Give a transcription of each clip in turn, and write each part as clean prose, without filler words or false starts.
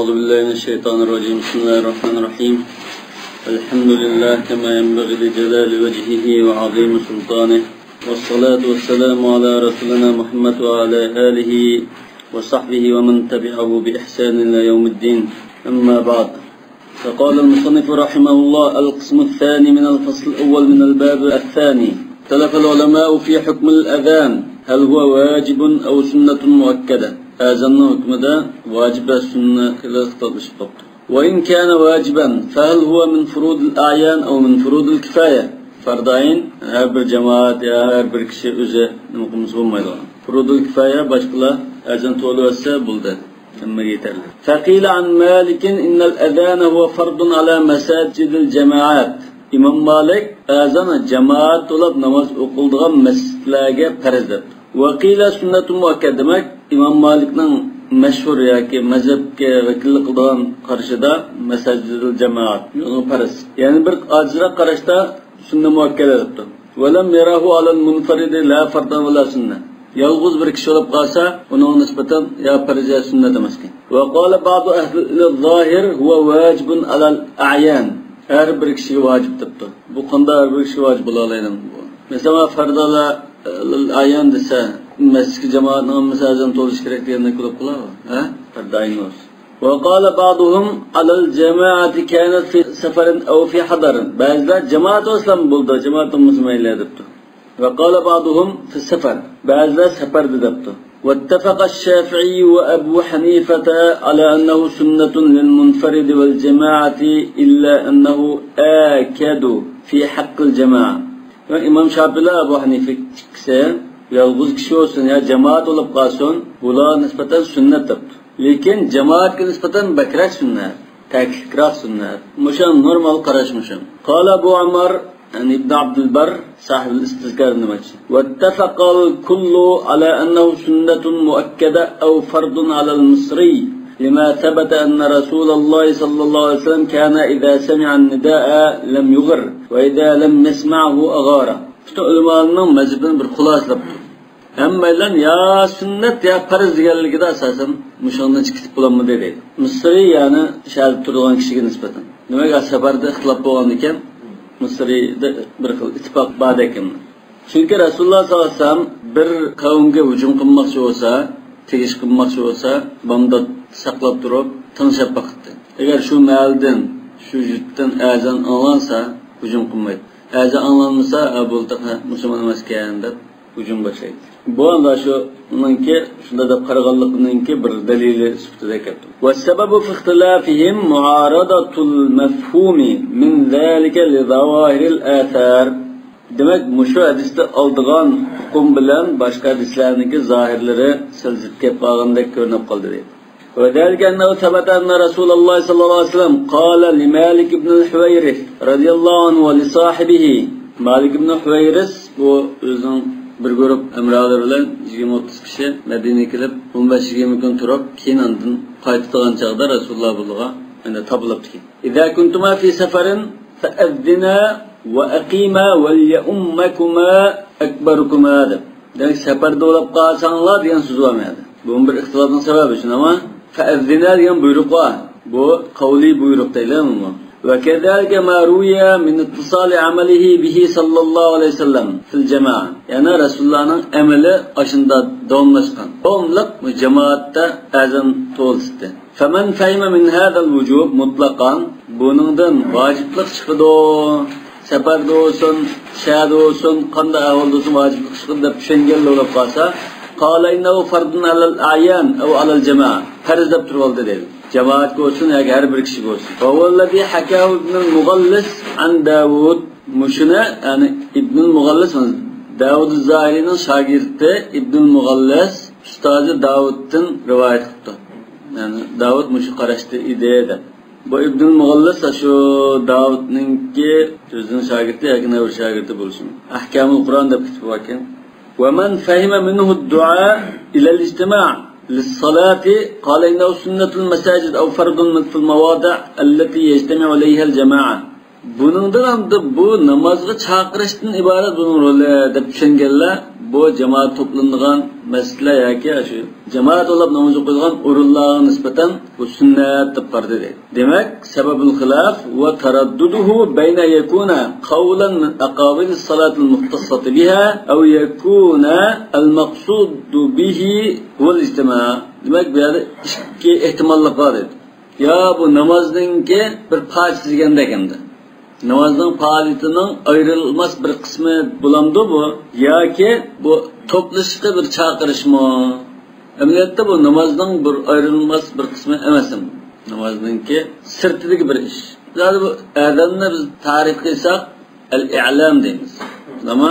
أعوذ بالله من الشيطان الرجيم. بسم الله الرحمن الرحيم. الحمد لله كما ينبغي لجلال وجهه وعظيم سلطانه، والصلاة والسلام على رسولنا محمد وعلى آله وصحبه ومن تبعه بإحسان إلى يوم الدين. أما بعد، فقال المصنف رحمه الله: القسم الثاني من الفصل الأول من الباب الثاني. اختلف العلماء في حكم الأذان، هل هو واجب أو سنة مؤكدة؟ أذان حكمده واجب سنة اختلف. وإن كان واجبا فهل هو من فروض الأعيان أو من فروض الكفاية؟ فرض عين her bir cemaat ya her bir kişi öze namazımız olmaydı. Furudul kifaya başkalar ezan to'lasa buldu. Ama yeterli. Faqila an Malik'in innal ezan huwa fardun ala masajidil cemaat. İmam Malik ezanı cemaat olup namaz okulduğun mescidlerge farz etti. Ve qila sünnetun muakked demek İmam Malik'nin meşhur yaki mezhepke vekillik kıldığın karşıda mesajidil cemaat. Onu farz. Yani bir acıra karışta sünnet muakked edipti. Velem yarahu alel munfaridi la fardan ve la sünnet. Yalğız bir kişi olup kalsa onun nispeten ya farz ya sünnet demezken. Ve qala ba'du ehli zahir huwa vacibun alel a'yan. Her bir kişiye vacip tuttu. Bu konuda her bir kişi vacip olaydı. Mesela fardala a'yan dese mescid cemaatinin mesajını tolish kerak degandan ko'rib qo'yadi. Ha? Farda ayn bo'lsa. وقال بعضهم على الجماعة كانت في سفر أو في حضر. بعضهم جماعة أصلا بولد جماعة مسلمين لا دبته. وقال بعضهم في السفر. بعضهم سفر دبته. واتفق الشافعي وأبو حنيفة على أنه سنة للمنفرد والجماعة إلا أنه آكد في حق الجماعة. وإمام شافعي أبو حنيفة كسر yalğız kişi olsun ya cemaat olup kalsın bula nispeten sünnet yaptı. Lekin cemaat ki nispeten bekrak sünnet, tekrar sünnet. Muşan normal karışmışım. Kala bu Amar yani İbn Abdülbar sahib istizkar demek. Vettefakal kullu ala ennehu sünnetun muakkede ev fardun alel Mısri. لما ثبت أن رسول الله صلى الله عليه وسلم كان إذا سمع النداء لم يغر وإذا لم يسمعه أغار. İşte ulemalarının mezhebinin bir xulasılab. Hemmeyle ya sünnet ya farz deganligida asosan mushondan chiqib bo'ladimi dedi. Misri yani shalib turgan kishiga nisbatan. Nimaga safarda ixtilof bo'lgan ekan? Misrida bir xil ittifoq bor ekan. Chunki Rasululloh sollallohu alayhi vasallam bir qavmga hujum qilmoqchi bo'lsa, tegish qilmoqchi bo'lsa, bomda saqlab turib tinchab baqdi. Agar shu mahaldan, shu jutdan azan olinsa, hujum qilmaydi. Azan anlanmasa, bo'ldi musulmon emas ekan deb hujum boshlaydi. Bu anda shuningki shunda deb qaraganlikninki bir dalili sifatida keldi. Va sababu fi ixtilafihim muaradatul mafhumi min zalika li zawahiril athar. Demek mushu hadisda oldigan hukm bilan boshqa hadislarningki zohirlari siljib kelib qolgandek ko'rinib qoldi deydi. وذلك أنه ثبت أن رسول الله صلى الله عليه وسلم قال لمالك بن الحويرث رضي الله عنه ولصاحبه. مالك بن الحويرث bu özünün bir grup emralar bilan 20-30 kishi Madinaga kelib 15-20 kun turib, keyin ondan qaytadigan chaqda Rasululloh bulg'a ana tabılibdi. "İza kuntuma fi safarin fa'adhina wa aqima wal ya'ummakuma akbarukuma." Demek safarda bo'lib qolsanglar degan so'z bo'lmaydi. Bu bir ixtilofning sababi shuni ama fa'adhina degan buyruq bor. Bu qavli buyruq deyiladi. وكذلك ما روي من اتصال عمله به صلى الله عليه وسلم في الجماعة. Yani Resulullah'ın emeli aşında davamlaşkan. Davamlık cemaatte azan to'lsidi. فمن فهم من هذا الوجوب مطلقا buningdan vaciblik chiqdi. Safarda olsun, şahada olsun, qanday ahvolda olsun vaciblik chiqdi deb tushungan bo'lib qolsa, qala innahu fardun alal a'yan aw alal jamaa. Farz deb turib oldi dedi. Cemaat olsun ya her bir kişi olsun. Vallahi hakahu İbnül Mughallis an Davud. Muşuna yani İbnül Mughallis Davud-u Zahiri'nin şagirdi İbnül Mughallis ustazı Davud'dan rivayet etti. Yani Davud muşu qarashdi ideyada. Bu İbnül Mughallis şu Davud'ninki sözünün şagirdi yoki bir şagirdi bo'lsin. Ahkamul Qur'on deb kitib ekan. Ve men fahima minhu ad-du'a ila al-ijtima' للصلاة قال إنه سنة المساجد أو فرض في المواضع التي يجتمع عليها الجماعة. Bunundan bu namazga chaqirishdan iborat bunun roli deb tushunganlar bu jamoat to'plangan masjidlar yoki shu jamoat olib namoz o'qiydigan o'rinlarga nisbatan Bu sünnet deb qardi deydi. Demak, sababul xilaf va taradduduhu bayna yakuna qawlan min aqabil as-salatil muhtassati biha aw yakuna al-maqsud bihi wal ijtima'. Demak, bu yerda ikki ehtimollar bor edi. Ya bu namozninki bir parchasi deganda ekanda. Namazning faoliyatining ayrılmaz bir qismi bo'lamdi bu yoki bu to'plashga bir chaqirishmi? Amaliyotda bu namozning bir ayrılmaz bir qismi emasmi? Namozningki sirtidagi bir ish. Hozir bu azonni biz tarif qilsak al-i'lam deymiz. Nima?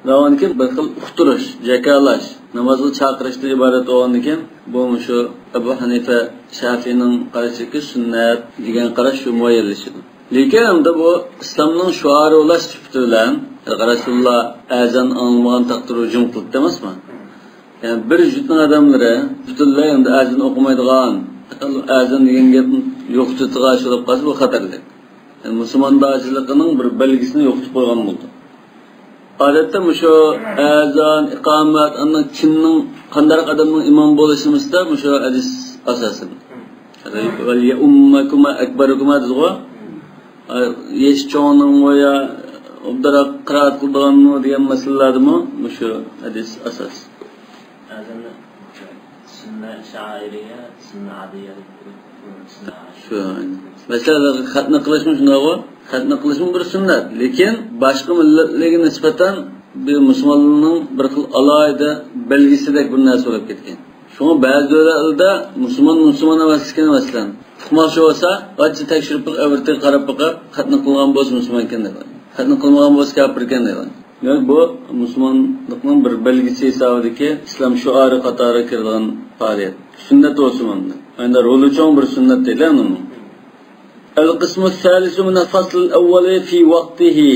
Namozni bir xil uqtirish, jakalash, namozga chaqirishdan iborat bo'lganidan bu shu Abu Hanifa Shafi'ning qarashiga sunnat degan qarash shu muayyallashadi. Lekin hamda bu islomning shuari ulash bilan Rasululloh azan olmagan taqdir hujum qildi emasmi? Yani bir jutning odamlari butunlay hamda azan o'qimaydigan, azan degan gapni yo'qotib qolib qolsa bu xatarli. Yani musulmonlarchilikning bir belgisini yo'qotib qo'ygan bo'ldi. Odatda shu azan, iqomat, andan kimning qanday odamning imom bo'lishimizda shu hadis asosi. Val ya ummakum akbarukum azwa yeşçoğunun veya obdara kıraat kıldıgan mı diyen meselelerdi mi? Şu hadis asas. Azanı sünne şairiye, sünne adiye. Şu aynı. Mesela xatna kılışmış ne o? Xatna kılışmış bir sünnet. Lekin başka milletlerine nispeten bir Müslümanlığının bir kıl alayda belgesidek bir narsa olup ketken. Şunu bazı öyle'de Müslüman emasken mesela. Tutmoqchi bo'lsa, qancha tekshirib o'rtaga qarab boqib, xatni qilgan bo'lsa musulmon ekan deydi. Xatni qilmagan bo'lsa kafir ekan deydi. Yani bu musulmonlikning bir belgisi hisobidagi islom shuari qatoriga kirgan faoliyat. Sunnat Osmonda. Endi roli cho'ng bir sunnat deydi uni. Al-qismu as-salisu min al-fasl al-awwali fi waqtihi.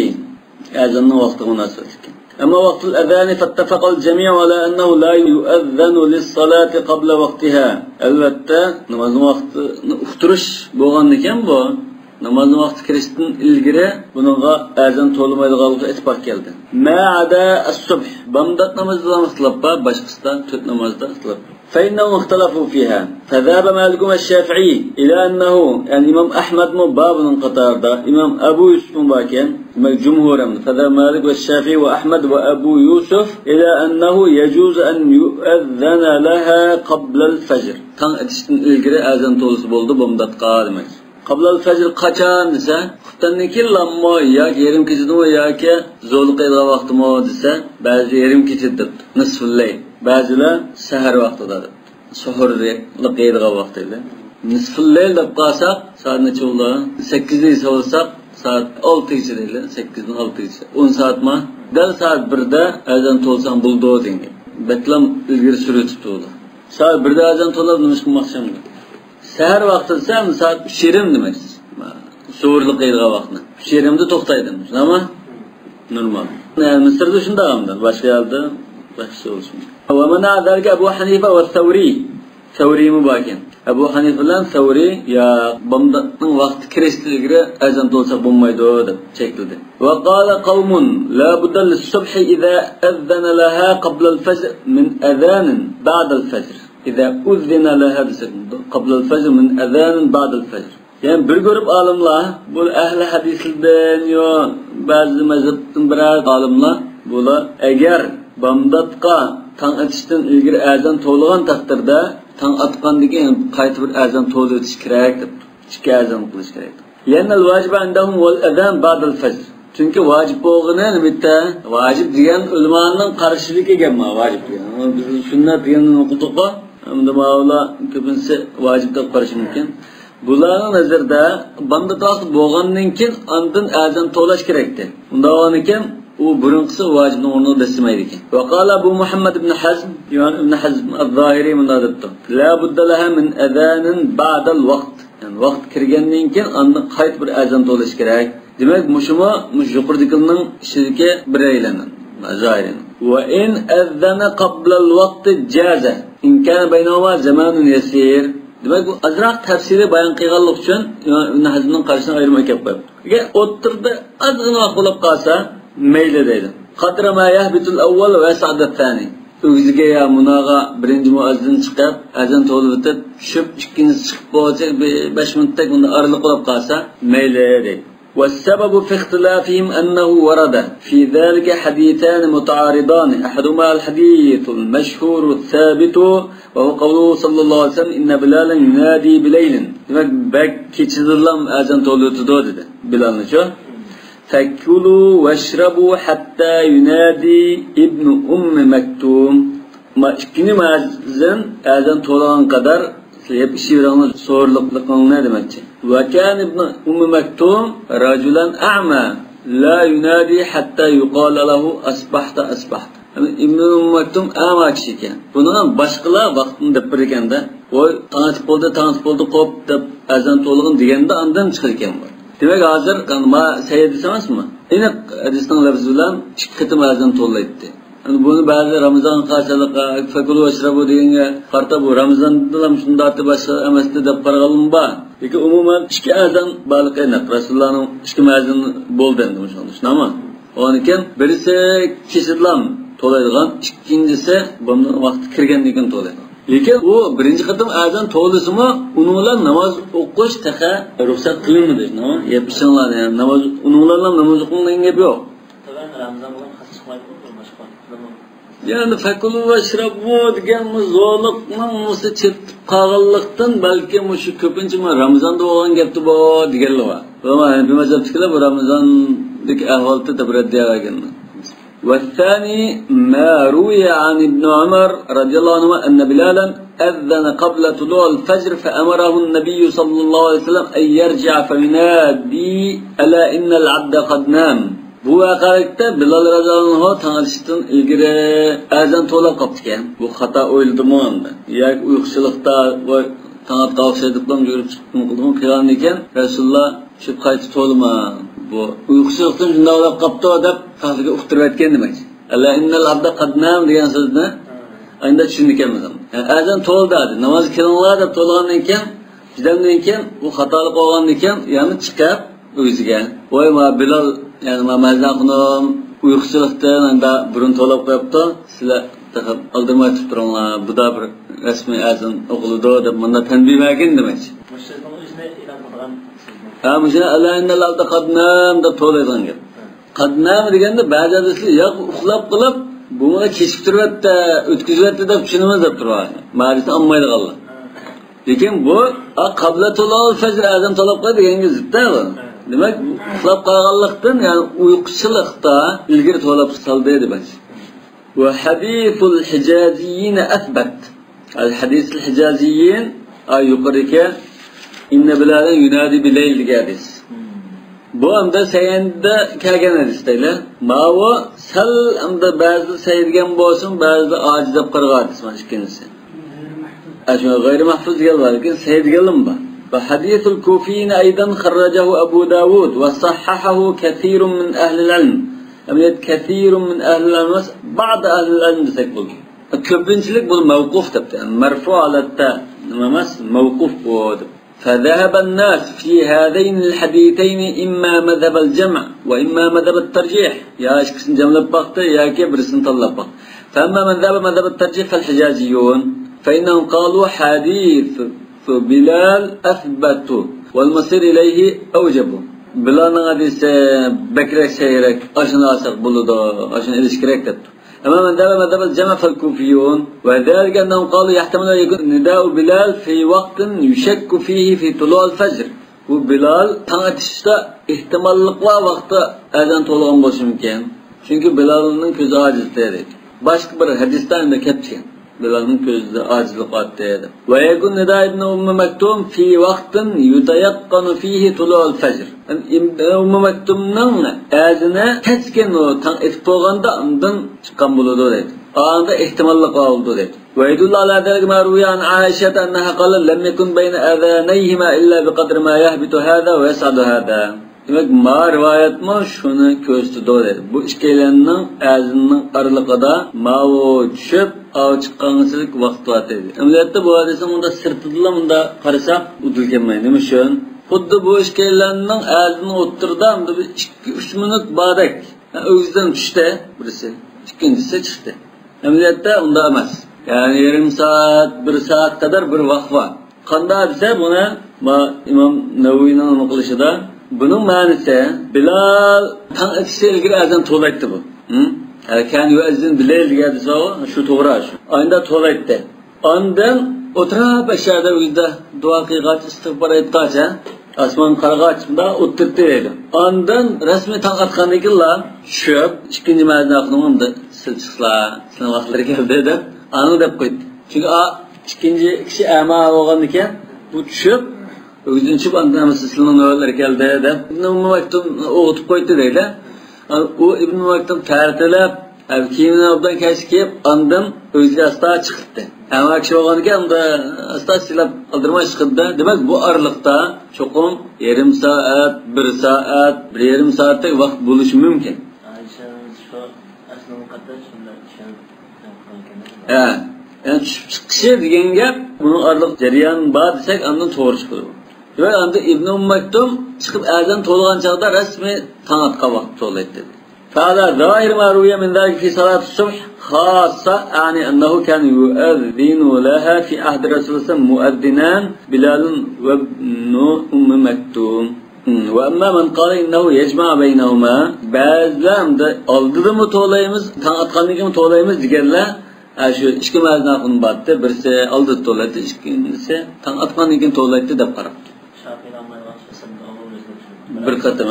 Azanning vaqti munosib. أما وقت الأذان فاتفق الجميع على أنه لا يؤذن للصلاة قبل وقتها. البته نماز وقت اخترش بوغان كم بو نماز وقت كريستن ilgiri bununla azan to'lmaydiganligi ittifoq keldi. Ma ada as-subh bamdat namazda ixtilof bor, boshqasida to'rt namozda ixtilof. فإنهم اختلفوا فيها فذهب مالك والشافعي إلى أنه الإمام أحمد مباب قطار دا إمام أبو يوسف مباكين جمهور فذهب مالك والشافعي وأحمد وأبو يوسف إلى أنه يجوز أن يؤذن لها قبل الفجر كان أتشتن إلقري أذن طولس بولد بمدت قادمة قبل الفجر قچان dese xuftaniki lammo yoki yarim kechadimi yoki zo'l qilgan vaqtimi desa ba'zi yarim kechada nisful layl ba'zilar sahar vaqtida suhurga qilgan vaqtida nisful layl deb qolsak soat necha bo'ldi 8 da solsak soat 6 gacha deydi 8 dan 6 gacha 10 soatmi dal soat 1 da azon to'lsam bo'ldi degan betlam ilgari suratibdi soat 1 da azon to'lib nima qilmoqchiman Səhər vaxtı sən saat 3:20 deməkdir. Soğurluq qeydiği vaxtını. 3:20'de toxtaydı. Ama normal. Yani Mısır'da şunda amdan. Başka yerde başka olsun. Ve mena zalika Ebu Hanife ve Thawri. Thawri mübakin. Ebu Hanife ile Thawri ya bamdatın vaxtı kireştirilgire azan tolsak bulmaydı o da çekildi. Ve qala qavmun la budda lis-subhi iza azzana laha qabla al-fajr min azanin ba'da al-fajr. إذا أذن لها قبل الفجر من أذان بعد الفجر. Yani bir görüp alimlar, bu ehli hadislerden yo bazı mezhepten biraz alimlar, bular eğer bamdatqa tang atishdan ilgari azan to'lgan taqdirda tang atqandan qayta bir azan to'lib o'tish kerak deb, ikki azan qilish kerak. Yani al-vacib indahum wal adhan ba'da al-fajr. Çünkü vacip bo'lgani nimatta? Vacib degan ulamaning qarshiligi ekanmi vacib degan. Biz sunnat deganni o'qidik-ku. Hamda mavla ko'pincha vacib deb qarash mumkin. Bularning nazarda banda vaqt bo'lgandan keyin ondan azan to'lash kerakdi. Unda ekan u burunqisi vacibni o'rnida desamaydi ekan. Va qala Abu Muhammad ibn Hazm, yani ibn Hazm az-Zahiri munadabda. La budda laha min azanin ba'da al-vaqt. Yani vaqt kirgandan keyin ondan qayt bir azan to'lash kerak. Demek muşuma yuqordikining ishidagi bir aylanan. Zahiri. Wa in azana qabla al-vaqt jaza. In kana baynahuma zamanun yasir. Demek bu azraq tafsiri bayon qilganlik uchun Ibn Hazmning qarashini ayirma kelib qo'ydi. Agar o'tirda ozgina vaqt bo'lib qolsa, mayli deydi. Qadra ma yahbitul awwal va sa'd al-thani. o'ziga ya munoga birinchi muazzin chiqib azon to'lib o'tib tushib ikkinchisi chiqib bo'lsa 5 minutda bunda oraliq bo'lib qolsa mayli deydi. والسبب في اختلافهم أنه ورد في ذلك حديثان متعارضان أحدهما الحديث المشهور الثابت وهو قوله صلى الله عليه وسلم إن بلالا ينادي بليل. demek bek keçidilam azan tolutudu dedi. Bilalni şu. فَكُلُوا وَاشْرَبُوا حَتَّى يُنَادِي ابن مكتوم. İkinci muazzin azan tolan kadar hep işivrağınız sorulukluğun ne demekçi? وَكَانْ ابن مكتوم رَجُلًا أَعْمَى لَا يُنَادِي حَتَّى يُقَالَ لَهُ أَصْبَحْتَ أَصْبَحْتَ. İbn Maktum ama kişiyken. Bundan başkalar vaktini dep birikende o tanıtıp oldu qop dep azan to'lg'in deganda andan chiqarkan bor. Demak hozir ma sayyid desamizmi? Ina hadisning lafzi bilan ikki qitim azan to'llaydi. Buni ba'zi Ramazon qarshiliqqa fakulu ashrabu deganga qarta bu Ramazonda ham shunda atib boshqa emasdi deb qaraganim bor. Lekin umuman ikki azan baliqayna Rasulullohning ikki mazin bo'ldi endi o'shanda. Shunami? O'nikin birisi kechidlam to'laydigan, ikkinchisi bundan vaqti kirgandan keyin to'laydi. Lekin u birinchi qatim azan to'lisimi, uni bilan namoz o'qish taqa ruxsat qilinmadi, nima? Yapishinglar, yani namoz uni bilan namoz o'qilgan gap yo'q. Taban Ramazon bilan xas chiqmaydi boshqa. Yani fakulu va shrabu degan zo'liqning o'zi chetib qolganlikdan balki shu ko'pincha Ramazonda bo'lgan gapdi bu deganlar bor. Mana bu mazhabchilar bu Ramazondagi ahvolda tabraddiya qilganlar. والثاني ما روي عن ابن عمر رضي الله عنه أن بلالا أذن قبل طلوع الفجر فأمره النبي صلى الله عليه وسلم أن يرجع فينادي ألا إن العبد قد نام. Bu vaqalikda Bilal radhiyallohu anhu tanıştın ilgiri azan to'lab qoptikan. Bu xato o'yildimi unda? Yoki uyquchilikda bu tang'at qavshaydiqdan yurib chiqdim qildim qilgan ekan Rasululloh shu qayta to'lma. Bu uyquchilikdan shunday olib qopti deb faqatga uqtirib aytgan demak. Alla innal abda qad nam degan so'zni endi tushundikanmiz. Azan to'ldi dedi. Namoz qilinglar deb to'lgandan keyin bizdan keyin bu xatolik bo'lgandan keyin yana chiqib o'ziga voy ma Bilal yani mazlaqnim uyquchilikdan anda burun to'lab qo'yibdi. Sizlar aldırma aytib turinglar. Bu da bir rasmiy azan o'qildi deb menda tanbih bergan demak. Müşe Allah innal abda qad nam deb to'laydigan gap. Qad nam deganda ba'zi hadislar yo'q uxlab qilib buni kechib turibdi, o'tkazyapti deb tushunamiz deb turadi. Ma'rifat olmaydiganlar. Lekin bu qabla tulul fajr azan to'lab qo'y deganga zidda bu. Demak, uxlab qolganlikdan, ya'ni uyquchilikda ilgari to'lab saldi demak. Wa hadithul hijaziyyin athbat. Al hadithul hijaziyyin ay yuqorika inna bilalan yunadi bilayl degan hadis. Bu hamda sayanda kelgan hadisdalar. Ma'vo sal hamda ba'zi sayirgan bo'lsin, ba'zi ojiz deb qaragan hadis mana ikkinchisi. Ashyo g'ayri mahfuz geldi, lekin sayirganlim bor. وحديث الكوفيين أيضا خرجه أبو داود وصححه كثير من أهل العلم. أميت كثير من أهل العلم بعض أهل العلم تقول كبنشلك بالموقوف تبتأ مرفوع على التاء موقوف بود. فذهب الناس في هذين الحديثين إما مذهب الجمع وإما مذهب الترجيح. يا إشكسن جملة بقت يا كبرسن طلب. فأما من ذهب مذهب الترجيح فالحجازيون فإنهم قالوا حديث Bilal athbatu wal masir ilayhi awjabu. Bilalning hadisi bekrak seyrek aşını asaq buludu, aşını ilişkirek debdi. Ama men madhab al-jama' fal-kufiyun ve zalika annahum qalu yahtamilu yakun nida'u Bilal fi waqtin yushakku fihi fi tulu' al-fajr. Bu Bilal tang atishda ihtimollik va vaqtda azan to'lgan bo'lishi mumkin. Chunki Bilalning ko'zi ojiz edi. Boshqa bir hadisdan da ketgan. Bilal'ın gözde acizlik attıydı. Ve yekun nida ibn Maktum fi vaktin yutayakkanu fihi tulu'ul fecr. Yani Maktum'un ağzına kesken o etip olganda ondan çıkan buludu dedi. Anında ihtimallik oldu dedi. Ve yedullah ala delik ma ruyan Aişet enneha qalil lem yekun beyne azaneyhima illa bi qadri ma yahbitu hâdâ ve yes'adu hâdâ. Demek ma rivayet mi şunu köstüdü dedi. Bu işkeylerinin ağzının aralıkada ma'u düşüp av çıqqançılık vaqt var dedi. Emniyette bu hadisi bunda sırtıdılar bunda qarasak udulkenmeyin değil mi şun? Xuddi bu işkeylerinin ağzını oturdu hamda 2-3 minut bardak. Yani o'zidan tushdi birisi, ikkinchisi chiqdi. Ameliyatda unda emas. Yani yarım saat, bir saat kadar bir vaqt var. Qanday desa buni İmam Naviyning qilishida bunun ma'nosi Bilal tang etishga ilgari azan to'laydi bu. Kan yu'azzin bilal degan desa shu to'g'ri shu. Ayında to'laydi. Ondan o'tirib aşağıda o'zida duo qilgach, istig'for aytgacha asman qarag'ach bunda o'tirdi dedi. Ondan rasmiy tang atgandan keyin tushib ikkinchi mazhafni silchiqlar, sınavlar keldi deb ani deb qo'ydi. Chunki ikkinchi kishi ama bo'lgan ekan, bu tushib o'zini tushib ondan sizning navbatlar keldi deb Ibn Maktum o'qitib qo'ydi deydi. U Ibn Maktum tartilab kiyimini obdan kashkib ondan o'ziga asta chiqdi. Ama kishi bo'lgan ekan, unda asta silab qildirmay chiqdi. Demak, bu aralıqda cho'qim yarım saat, 1 saat, 1,5 saatlik vaqt bo'lishi mumkin. Yani çıkışı degan gap, bunun aralıq jarayon bor desak, ondan to'g'ri chiqadi. Demak, endi Ibn Maktum chiqib azan to'lgan chaqda rasmiy tong atqa vaqt to'laydi dedi. Fa'ala zahir ma ruya min zalik fi salat as-subh khassa, yani annahu kan yu'adhdhinu laha fi ahd Rasulullah mu'addinan Bilal wa Ibn Maktum. Ve amma men qala innahu yajma' baynahuma, ba'zida oldida to'laymiz, tong atqandan keyin to'laymiz deganlar şu ikki mazhafning batda, birisi oldi to'laydi, ikkinchisi tong atqandan keyin to'laydi deb qarab. Bir qatim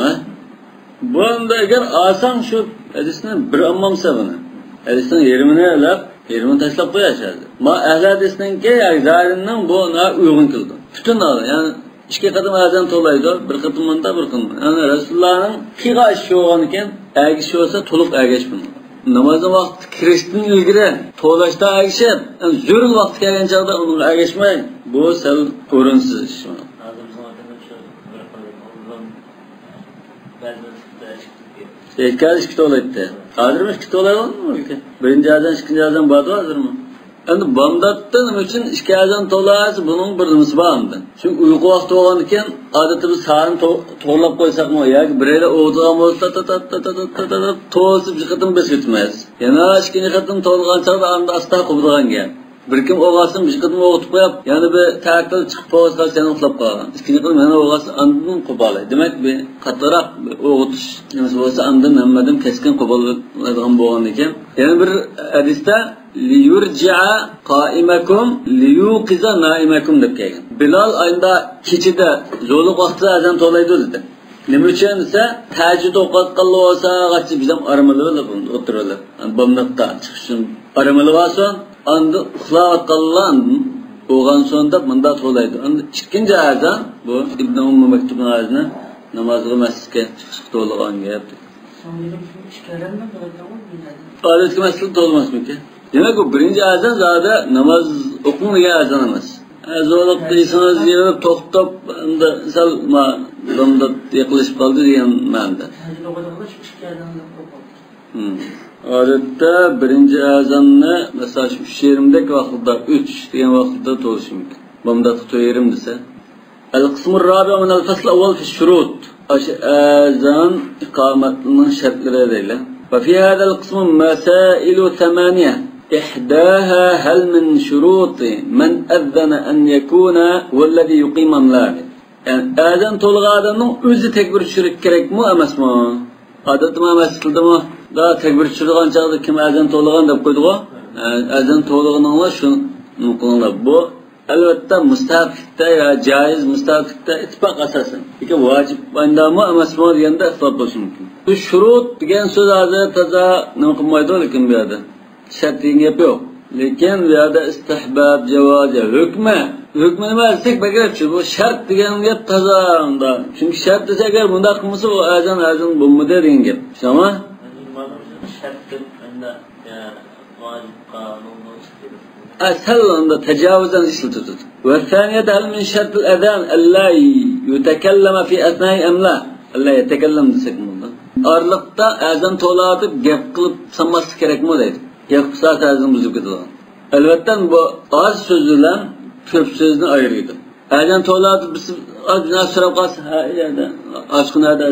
bunda agar olsang shu hadisni bir olmamsa buni. Hadisning yerimini alab, yerimini tashlab qo'yashadi. Ma ahli hadisninki zahirinning buna uygun keldi. Bütün yani ikki qatim azan to'laydi, bir qatim bunda, bir qatim. Yani Rasulullohning qiyg'ash bo'lgan ekan, agish bo'lsa to'liq agash buni. Namazın vaqti kirishdan ilgari to'lashda agishib, zo'r vaqt kelgan chaqda uni agashmay, bu sal o'rinsiz ish. Ikki to'laydi. Hozirmi ikki to'layapmi? Birinchi azan, ikkinchi azan bordi hozirmi? Endi bomdatdan nima uchun ikki azan to'laysiz, buning bir nimasi bor endi. Chunki uyqu vaqti bo'lgan ekan, odatimiz saat to'g'rilab qo'ysakmi yoki birayla o'g'digan bo'lsa to'sib chiqadim biz yetmaymiz. Yana ikkinchi qatim to'lgan chaqda anda asta qo'ydigan gap. Bir kim o'g'asin bir qatim o'g'itib qo'yib, yana bir ta'til chiqib qolsa sen uxlab qolgan. Ikkinchi qatim yana o'g'asin andan qo'polay. Demak, bir qattiqroq o'g'itish nimasi bo'lsa andan hammadan keskin qo'poladigan bo'lgan ekan. Yana bir hadisda liyurji'a qa'imakum liyuqiza na'imakum deb kelgan. Bilal ayında kechida zo'liq vaqtida azan to'laydi dedi. Nima uchun desa, tahajjud o'qiyotgan bo'lsa, g'achib bizam aramali o'tiradi. Bomdaqda chiqishim aramali bo'lsa, anda uxlayotganlar bo'lgan sonda bunda to'laydi. Endi ikkinchi azan bu Ibn Maktubning azani namozga masjidga chiqish to'lgan gap. Odatga masjid to'lmasmi? Demek o birinci azan zaten namaz okunmayan azan emas. Zo'rliq qilsangiz yig'ilib to'xtab, endi sal domda yiqilishib qoldi degan ma'noda. Odatda birinchi azanni masalan 3:20 vaqtda 3 degan vaqtda to'lishi mumkin. Bomda 3:20 desa. Al-qism ar-rabi' min al-fasl awwal fi ash-shurut. Azan iqamatning shartlari deyiladi. Ve fi hada al-qism masailu 8. إحداها هل من شروط من أذن أن يكون هو الذي يقيم أملاك. Yani azan to'lg'adanning o'zi takbir tushirish kerakmi emasmi? Odatda masjidda da takbir tushirgan chaqda kim azan to'lg'an deb qo'ydi-ku? Azan to'lg'aninglar shuni qilinglar. Bu albatta mustahaqda ya joiz mustahaqda ittifoq asosan. Lekin vojib bandami emasmi deganda ixtilof bo'lishi mumkin. Bu shurut degan so'z hozir toza nima qilmaydi lekin bu yerda. Şart degap yo'q. Lekin bu yerda istihbab, javoz, hukmi nima desek bagarchi bu shart degan gap toza unda. Chunki shart desa agar bunda qilmasa u azan bo'lmaydi degan gap. Tamam? Shart unda vojib qonun asal unda tajovuzdan ishlatadi. Va saniyat hal min shart al-adhan alla yutakallama fi asna'i am la? Alla yatakallam desak bunda. Arliqda azan to'latib gap qilib sanmaslik kerakmi deydi. Yapsa azan buzib ketadi. Albatta bu az so'z bilan ko'p so'zni ayiradi. Azan to'latib biz azna so'rab qolsa, ha yerda oshxonada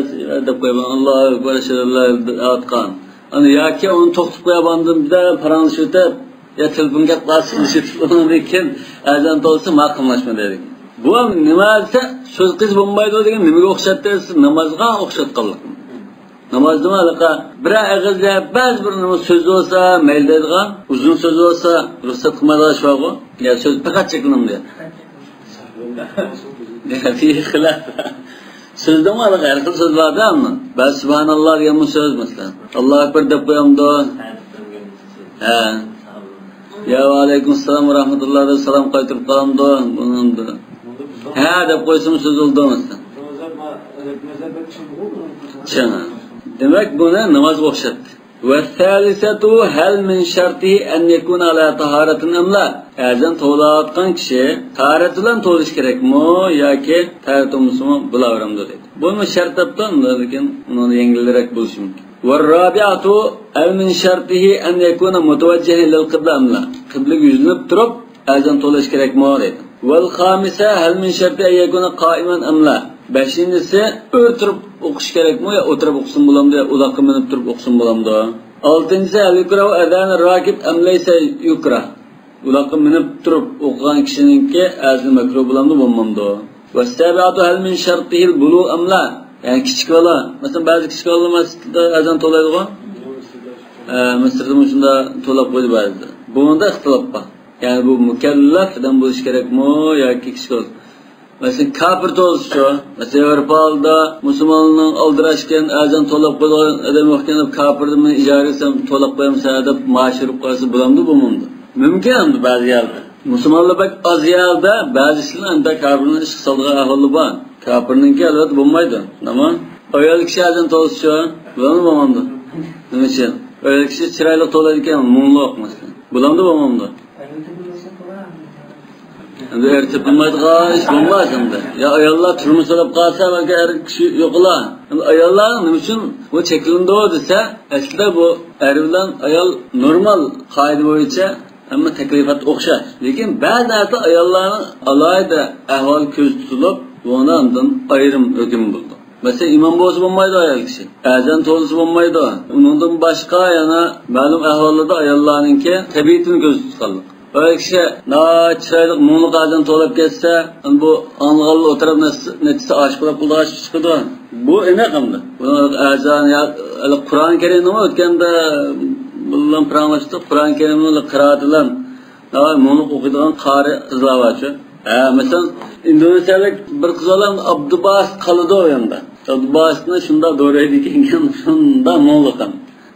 deb qo'ygan Allohu akbar sallallohu atqan. Hani ya ki onu to'xtatib bandım bir de paranı şötep ya telefonga qilib onu degan azan to'lsa maqimlashma dedik. Bu nima desa so'z qiz bo'lmaydi degan nimaga o'xshatdi siz namozga o'xshatganlik. Namozda malaqa bir og'izda ba'zi bir nima so'z bo'lsa mayli deydigan, uzun so'z bo'lsa ruxsat qilmaydigan shugo. Ya so'z faqat cheklanadi. Ya fi xilaf. Sözde mi alak? Her söz var değil mi? Ben Subhanallah diye mi söz mesela? Allahu Ekber de koyamda. He. Ya aleyküm selam ve rahmetullah ve selam kaytırıp kalamda. Bunun da. He de koysam söz oldu mesela. Çana. Demek buna namaz okşattı. Ve thalisetu hel min şartihi en yekun ala taharetin emla. Azan to'layotgan kishi tahorat bilan to'lish kerakmi yoki tahorat bo'lmasmi bilaveramdi dedi. Buni shart topdan lekin uni yengilroq bo'lishi mumkin. Ve rabi'atu el min şartihi en yekuna mutavajjihan lil qibla emla. Qiblaga yuzlanib turib azan to'lash kerakmi dedi. Vel khamisa hel min şarti en yekuna qa'iman emla. Beshinchisi o'tirib o'qish kerakmi yo o'tirib o'qisin bo'lamdi yo uloqqa minib turib o'qisin bo'lamdi. Oltinchisi al-yukra adan rakib am laysa yukra. Uloqqa minib turib o'qigan kishininki azli makruh bo'lamdi bo'lmamdi. Vastabiatu hal min shartihil bulu amla. Yani kichik bola, masalan ba'zi kichik bola masjidda azan to'laydi-ku. Misrda shunda to'lab qo'ydi ba'zida. Bunda ixtilof bor. Yani bu mukallafdan bo'lish kerakmi yoki kichik bola? Mesela kafir to'lsa, mesela Avrupa'da musulmonning oldirashgan azan to'lab qo'ygan odam yo'qkan kafirni ijara etsam to'lab qo'yamsa deb ma'shurib qolsa bo'lamdi bu mumkin. Mümkün bazı yerde. Müslümanlar bak az yerde bazı işlerinde kafirinin iş salgı ahvalı var. Kafirninki elbette bulmaydı. Ama öyle kişi azan to'lsa bulamdı bulmamdı. Nima için? Öyle kişi çırayla to'laydigan mumlu okumasın. Bulamdı bulmamdı. Endi ertib bilmaydigan ish bo'lmas endi. Ya ayollar turmush solib qolsa balki er kishi yo'qlar. Endi ayollar nima uchun bu cheklandi desa, aslida bu er bilan ayol normal qoida bo'yicha hamma taklifat o'xshash. Lekin ba'zi ayollarning alohida ahvol ko'z tutilib, bundan ayrim hukm bo'ldi. Mesela imom bo'lsa bo'lmaydi ayol kishi. Azan to'lsa bo'lmaydi. Undan boshqa yana ma'lum ahvollarda ayollarningki tabiatini ko'z tutganlik. Öyle kişi chiroyli mumli azan to'lab ketsa, bu ang'alli o'tirib netisi aşık bo'lib qulda aşık chiqadi. Bu enaqamdi. Bu azan ya Qur'on Karimni o'tganda bilan pranglashdik. Qur'on Karimni qiroat bilan mumli o'qiydigan qari qizlarchi. Mesela Indoneziyalik bir qiz bilan Abdubas qoldi o yanda. Abdubasni shunda do'raydi ekan, shunda mumli ham.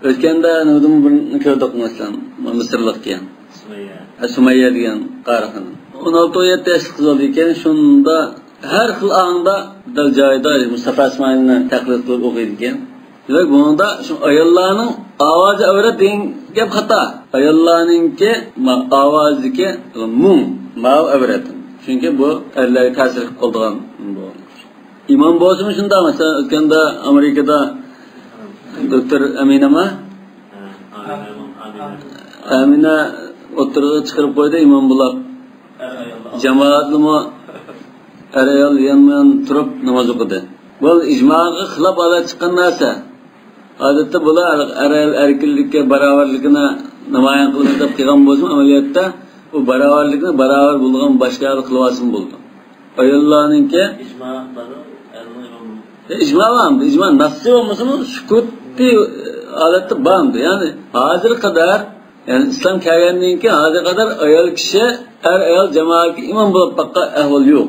O'tganda nima bir ko'rdik masalan, Misrlik ekan. Sumayya degan qariqani. 16-17 yoshli qiz bo'ldi ekan, shunda har xil anda dal joyda Mustafa Ismoilni taqlid qilib o'qiydi ekan. Demak, bunda shu ayollarning ovozi avrat degan gap xato. Ayollarningki ovoziki mum, ma'v avrat. Chunki bu erlarga ta'sir qilib qolgan bu. Imom bo'lsa shunda masalan o'tganda Amerikada doktor Amina o'tirib chiqarib qo'ydi imom bular. Jamoatnimi ayol yanman turib namoz o'qidi. Bu ijmoga xilof olib chiqqan narsa. Odatda bular ayol erkinlikka barobarligini namoyon qilib deb qilgan bo'lsa, amaliyotda u barobarlikni barobar bo'lgan boshqa qilvasin bo'ldi. Ayollarningki ijmo nassi bo'lmasa sukutni odatda band. Ya'ni hozir qadar yani İslam kelgandan keyin hozir qadar ayol kishi ayol jamoatga imom bo'lib baqa ahvol yo'q.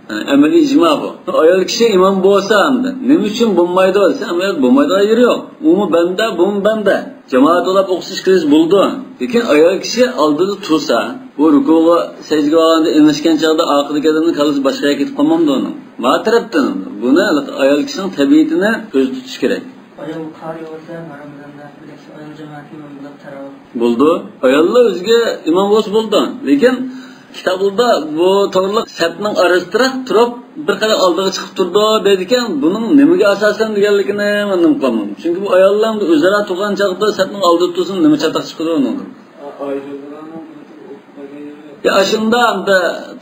Yani amaliy ijmo bu. Ayol kishi imom bo'lsa hamda nima uchun bo'lmaydi desa, amaliyot bo'lmaydi yeri yo'q. Umi banda, bum banda. Jamoat olib o'qish kirish bo'ldi. Lekin ayol kishi oldida tursa, bu rukuga, sajdaga olganda emishgan chog'da oxirgi kalisi boshqaga ketib qolmamdi uni. Ma tarafdan buni ayol kishining tabiatini ko'z tutish kerak. Ayol qari bo'lsa, Ramazonda ayol jamoati imom bo'lib taravih. Bo'ldi. Ayollar o'ziga imom bo'lsa bo'ldi. Lekin kitobda bu to'g'riliq safning orasida turib bir qadar oldiga chiqib turdi dedi ekan, buning nimaga asosan deganligini men bilmayman. Chunki bu ayollarning o'zaro turgan chog'da safning oldida tursin, nima chataq chiqadi undan. Ya shunda da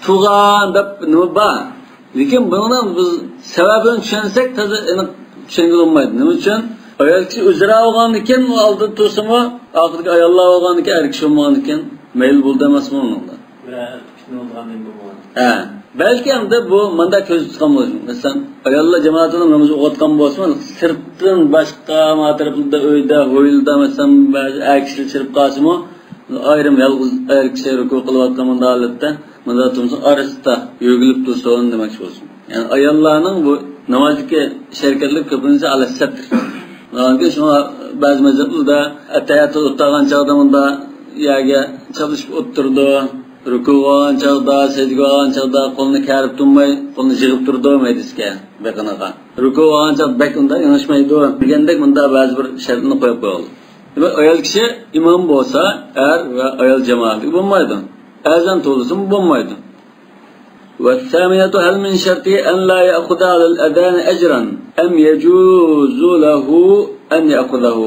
turgan deb nima bor. Lekin bundan biz sababini tushunsak, toza aniq tushunga olmaydi. Nima uchun? Ayol kishi o'zira olgan ekan, u oldin tursinmi, oxirgi ayollar olgan ekan, er kishi olmagan ekan, mayli bo'ldi emasmi unda. Belki hamda bu manda ko'z tutgan bo'lsin. Masalan, ayollar jamoatini namoz o'qitgan bo'lsa, sirtdan boshqa matarafda uyda, ho'ylda masalan ba'zi akishlar chirib qolsa-mu, ayrim yolg'iz er kishi ruku qilayotgan bunda holatda, manda tursa orasida yo'g'ilib tursin demoqchi bo'lsin. Yani ayollarning bu namozga sharikatlik ko'pincha al-satr. Nega shuna ba'zi mazhablarda atayat o'tgan chog'da bunda yaga çalışıp oturdu, ruku olgan chog'da, sajda olgan chog'da qo'lni karib turmay, qo'lni yig'ib turdi maydisga, beqanaqa. Ruku olgan chog'da bekunda yonashmaydi degandek bunda ba'zi bir shartni qo'yib qo'yildi. Demak, ayol kishi imom bo'lsa, er va ayol jamoati bo'lmaydi. Azan to'lsin bo'lmaydi. والثامنة هل من شرطه أن لا يأخذ على الأذان أجرا أم يجوز له أن يأخذه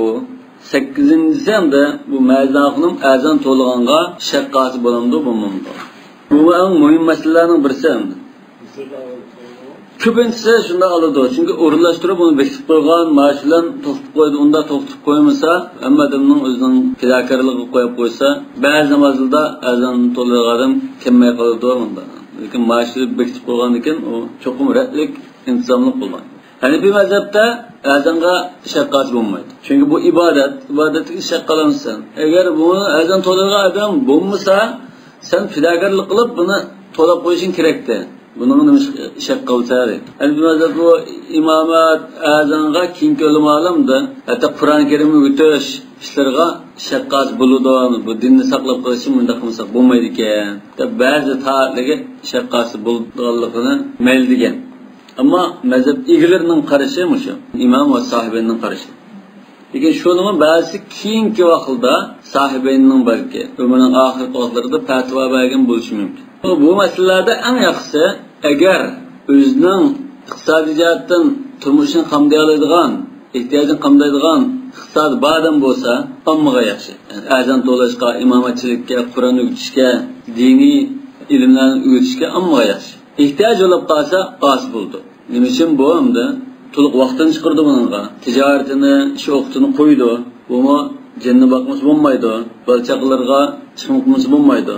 8-de bu mezahının azan to'lg'anga shaqqasi bo'lamdi, bo'lmaydi. Bu eng muhim masalalarning birisi. Ko'pincha shunda oladi, chunki o'rinlashtirib uni bekitib qo'ygan, mashilan to'xtatib qo'ydi, unda to'xtatib qo'ymasa, hammadamning o'zining fidokorligini qo'yib qo'ysa, ba'zi namozlarda azan to'lg'adan kelmay qoladi bunda. Lekin mashini bekitib qo'ygan ekan, u cho'qim ratlik, intizomli bo'lgan. Hanifiy mazhabda azanga shaqqat bo'lmaydi. Chunki bu ibodatga shaqqalansan. Agar bu azan to'lg'an odam bo'lmasa, sen fidokorlik qilib buni to'lab qo'yishing kerakda. Buning nima shaqqa bo'lsa-da. Hanifiy mazhab bu imomat azanga keng ko'lam olamda, hatto Qur'on Karimni o'tish ishlarga shaqqat bo'ladi. Bu dinni saqlab qolish bunda qilsa bo'lmaydi ekan. Ba'zi ta'atlarga shaqqasi bo'lganligini mayl degan. Ama mezhep ilgilerining qarashi mushu, imom va sohibining qarashi. Lekin shuningmi ba'zi keyingi vaqtda sohibining balki umrining oxirgi vaqtlarida fatvo bergan bo'lishi mumkin. Bu masalalarda eng yaxshisi agar o'zining iqtisodiy jihatdan turmushini qamday oladigan, ehtiyojini qamdaydigan iqtisod badam bo'lsa, hammaga yaxshi. Yani azan to'lashga, imomatchilikka, Qur'on o'qitishga, diniy ilmlarni o'qitishga hammaga yaxshi. İhtiyaç olup kalsa az buldu. Nima uchun bu hamda to'liq vaqtini chiqirdi bunga. Tijoratini, ish vaqtini qo'ydi. Buni janna boqmasi bo'lmaydi. Balchaqlarga chiqmasi bo'lmaydi.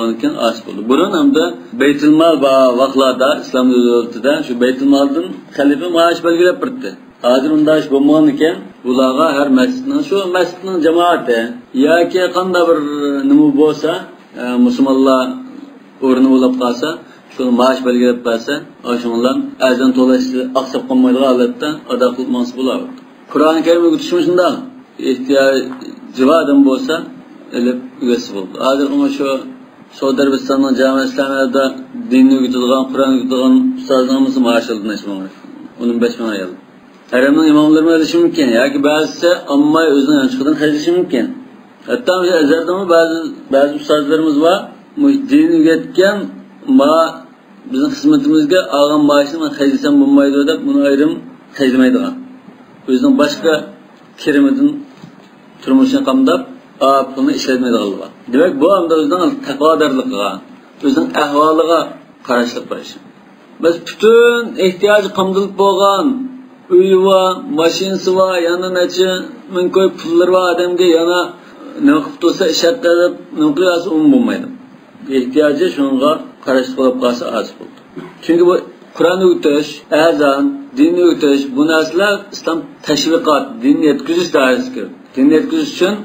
Lekin az bo'ldi. Burun hamda Baytul Mal vaqtlarda islom davlatida shu Baytul Maldan xalifa maash belgilab turibdi. Hozir unday ish bo'lmagan ekan, bularga har masjidning shu masjidning jamoati yoki qanday bir nima bo'lsa, musulmonlar o'rni bo'lib qolsa, şu maaş belgelep verse, aşımlar azan dolayısıyla aksap konmaydığı halde ada kılması bular. Kur'an-ı Kerim'e götürüşmüşünde ihtiyacı adam olsa, elip üyesi buldu. Adır ama şu Suudi Arabistan'ın Cami İslamiye'de dinini götürdüğün, Kur'an'ı götürdüğün ustazlarımızın maaş aldığını ismi var. Onun 5 bin ayı aldı. Haramın imamlarına erişim mümkün. Ya ki bazısı ammayı özünden yançıkıdan erişim mümkün. Hatta ezerde bazı ustazlarımız var, dinini götürken bizim hizmetimizde ağam maaşını ben xeylisem bulmaydı da bunu ayrım xeylimaydı. Özden başka kerimedin turmuşunu qamdab, bunu işletmeydi galiba. Demek bu anda özden taqvadarlıqqa, özden ahvalıqa qarashliq barish. Biz bütün ihtiyacı qamdılıp bo'lgan, uyi va, mashinasi va, yana necha ming ko'p pullar va odamga yana nima qilib tursa ishat qilib, nima qilsa bo'lmaydi. İhtiyacı şunga qarashliq qilib qolsa az bo'ldi. Chunki bu Qur'on o'qitish, azan, dinni o'qitish, bu narsalar islom tashviqot, dinni yetkazish doirasiga. Dinni yetkazish uchun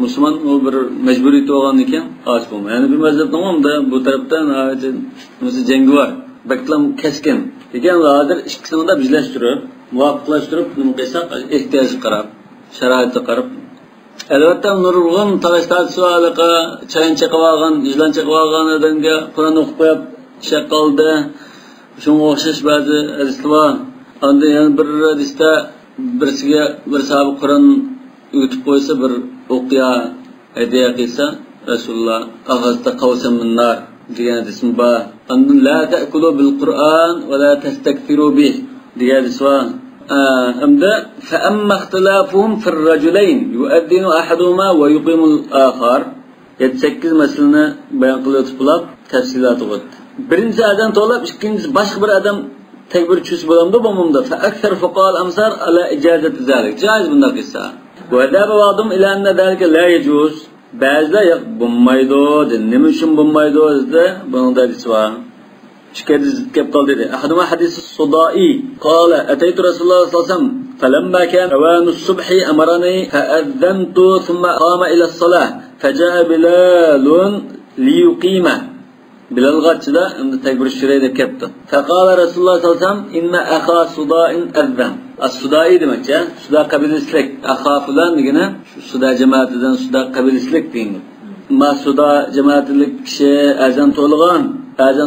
musulmon u bir majburiyat bo'lgan ekan, az bo'lmaydi. Ya'ni bir mazhabda bu tarafdan o'zi jangi bor. Baklam keskin. Lekin hozir ikkisini da birlashtirib, muvofiqlashtirib, nima qilsak, ehtiyojga qarab, sharoitga qarab elbette nurg'un talashtarsualiqa chayin chaqib olgan, izlan chaqib olgan odamga Qur'on o'qib qo'yib shaq qoldi. Shunga o'xshash ba'zi hadislar. Unda yana bir hadisda birisiga bir sahoba Qur'on o'qitib qo'ysa, bir o'qiya hadiya qilsa, Rasululloh "Ag'azda qawsam min nar" degan hadismi bor. Unda la ta'kulu bil Qur'on va la tastakfiru bih degan hadis bor. أمدا فأما اختلافهم في الرجلين يؤذن أحدهما ويقيم الآخر يتسكز مثلنا بيان قلت بلاب تفصيلات غد birinci adam to'lab, ikkinchisi boshqa bir odam tekbir çüs bulamda bomumda. Fa akthar fuqaha amsar ala icazat zalik. Caiz bunda kıssa. Ve daba vadım ila anna zalika la yecuz. Bazılar yok bulmaydı dedi. Nima uchun bulmaydı dedi. Bunun da hadisi var. Şikayet kep kaldı dedi. Ahaduma hadisi Sudai. Qala ataytu Rasulullah sallallahu aleyhi ve sellem. فلما كان أوان الصبح أمرني فأذنت ثم قام إلى الصلاة فجاء بلال ليقيمه. Bilal kaçta tekbir şurayda kepti. Fekala Resulullah sallallahu aleyhi ve sellem inne aha suda'in ezzem. As-Sudai demek ya. Suda kabilislik. Aha falan digine. Suda cemaatinden Suda kabilislik deyin. Ma Suda cemaatilik kişi ezan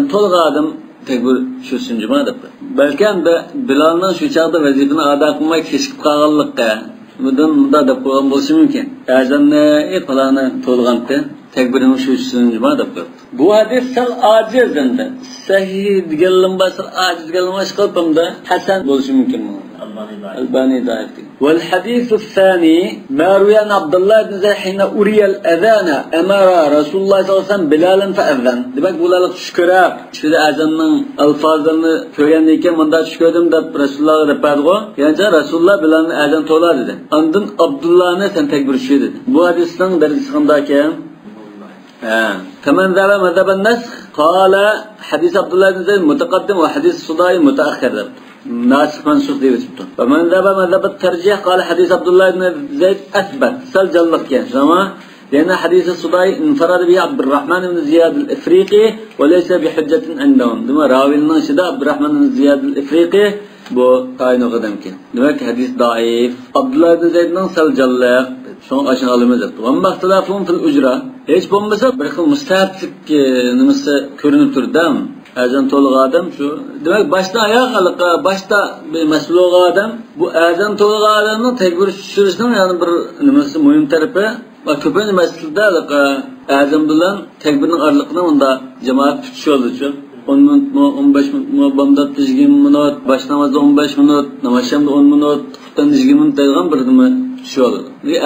tolğadım tekbir şusun cuma depti. Belki de Bilal'ın şu çağda vazifini ada kılmak keşkip kalğanlıkka. Munda da koygan bolsa mümkün. Ezanni falana tolğandı. Tekbirini şusun cuma depti. Bu hadis sal aciz endi. Sahih deganlar basal aciz deganlar şqalpamda hasan bo'lishi mumkin. Albani daif. Wal hadithu thani ma ruya an Abdullah ibn Zayd hina uriya al-adhana amara Rasulullah sallallahu aleyhi ve sellem Bilal'an fa'adhan. Demek bularga tushko'rab, shunda azanning alfozlarini ko'rgandan keyin bunda tushko'rdim deb Rasulullohga depadigo. Yani Rasulullah Bilal'ni azan to'la dedi. Andin Abdullahni sen tekbir shu dedi. Bu hadisning darajasi qanday ekan? كمان ذهب مذهب النسخ قال حديث عبد الله بن زيد متقدم وحديث الصداي متأخر ناسخ منسوخ دي بسبته ومن ذهب مذهب الترجيح قال حديث عبد الله بن زيد أثبت سلجلق يعني سما لأن حديث الصداي انفرد به عبد الرحمن بن زياد الإفريقي وليس بحجة عندهم دم راوي لنا شدا عبد الرحمن بن زياد الإفريقي bu kaynağı kademki. Demek ki hadis daif. Abdullah ibn Zeyd'den salcallaq. Şoň aşağı alymaz etdi. Amma ihtilafun fil ujra. Hiç bolmasa bir xil mustahablik nimasi ko'rinib turdi. Azan to'liq adam şu. Demek başdan ayağa qalıqa, başta bir mas'ul adam bu azan to'liq adamning tekbir tushirishning yani bir nimasi muhim tarafi va ko'pincha mas'ulda azan bilan tekbirning araliqini unda jamoat tutisholdi. 10 minut mu 15 minut mu bomdat 20 minut baş namazda 15 minut namazşamda 10 minut xuftan 20 minut degan bir nima tushadi.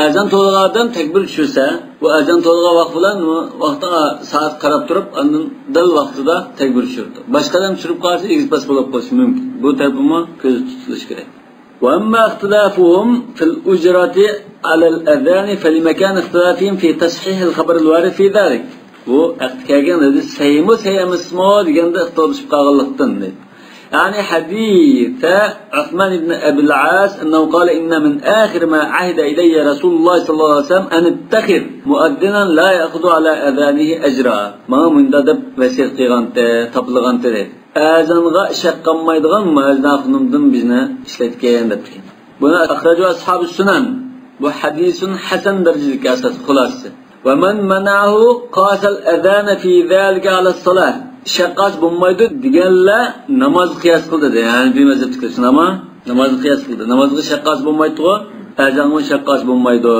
Azan to'liq adam tekbir tushirsa bu azan to'liq vaqt bilan vaqtga soat qarab turib andan dal vaqtida tekbir tushirdi. Boshqadan tushirib qolsa egizpas bo'lib qolishi mumkin. Bu tarafimi ko'z tutilishi kerak. Wa amma ikhtilafuhum fil ujrati ala al-adhan falimakan ikhtilafihim fi tashih al-khabar al-warid fi dhalik. Bu kelgan dedi saymu sayamismo deganda ixtiloflashib qolganlikdan dedi. Yani haditha Uthman ibn Abi al-As annahu qala inna min akhir ma ahida ilayya Rasulullah sallallahu aleyhi ve sellem an ittakhid muaddinan la ya'khudhu ala adhanihi ajra. Ma munda deb vasiyat qilganda, topilganda dedi. Azanga shaqqanmaydigan muazzafnimdan bizni ishlatgan debdi. Buni akhraju ashabus sunan. Bu hadisun hasan darajadagi asas xulosasi. ومن منعه قاس الأذان في ذلك على الصلاة شقاس بمايدو ديگانlar namoz qiyas qildi. Yani bir mazhab tikilsin ama namoz qiyas qildi. Namozga shaqas bo'lmaydi, azonga shaqas bo'lmaydi.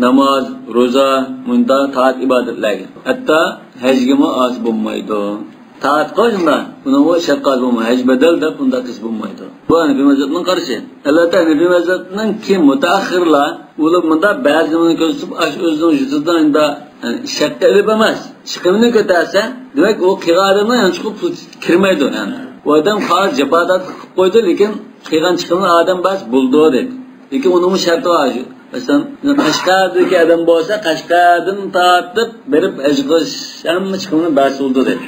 Namoz, roza, munda taat ibodatlarga. Hatto hajga ham oz bo'lmaydi. Taat qilishda buni shaqas bo'lmaydi. Haj badal deb bunda qis bo'lmaydi. Bu Hanafi mazhabining qarashi. Albatta Hanafi mazhabining kim mutaaxirlar ular bunda ba'zini ko'rsatib o'zining yuzidan inda shaqqa ilib emas. Chiqimini ko'tarsa, demak u qilganini yani chiqib kirmaydi yani. U odam xalq japodat qilib qo'ydi, lekin qilgan chiqimini odam bas buldi dedi. Lekin uning sharti bor. Masalan, Qashqardagi odam bo'lsa, Qashqardan tortib berib ajqish hamma chiqimini bas buldi dedi.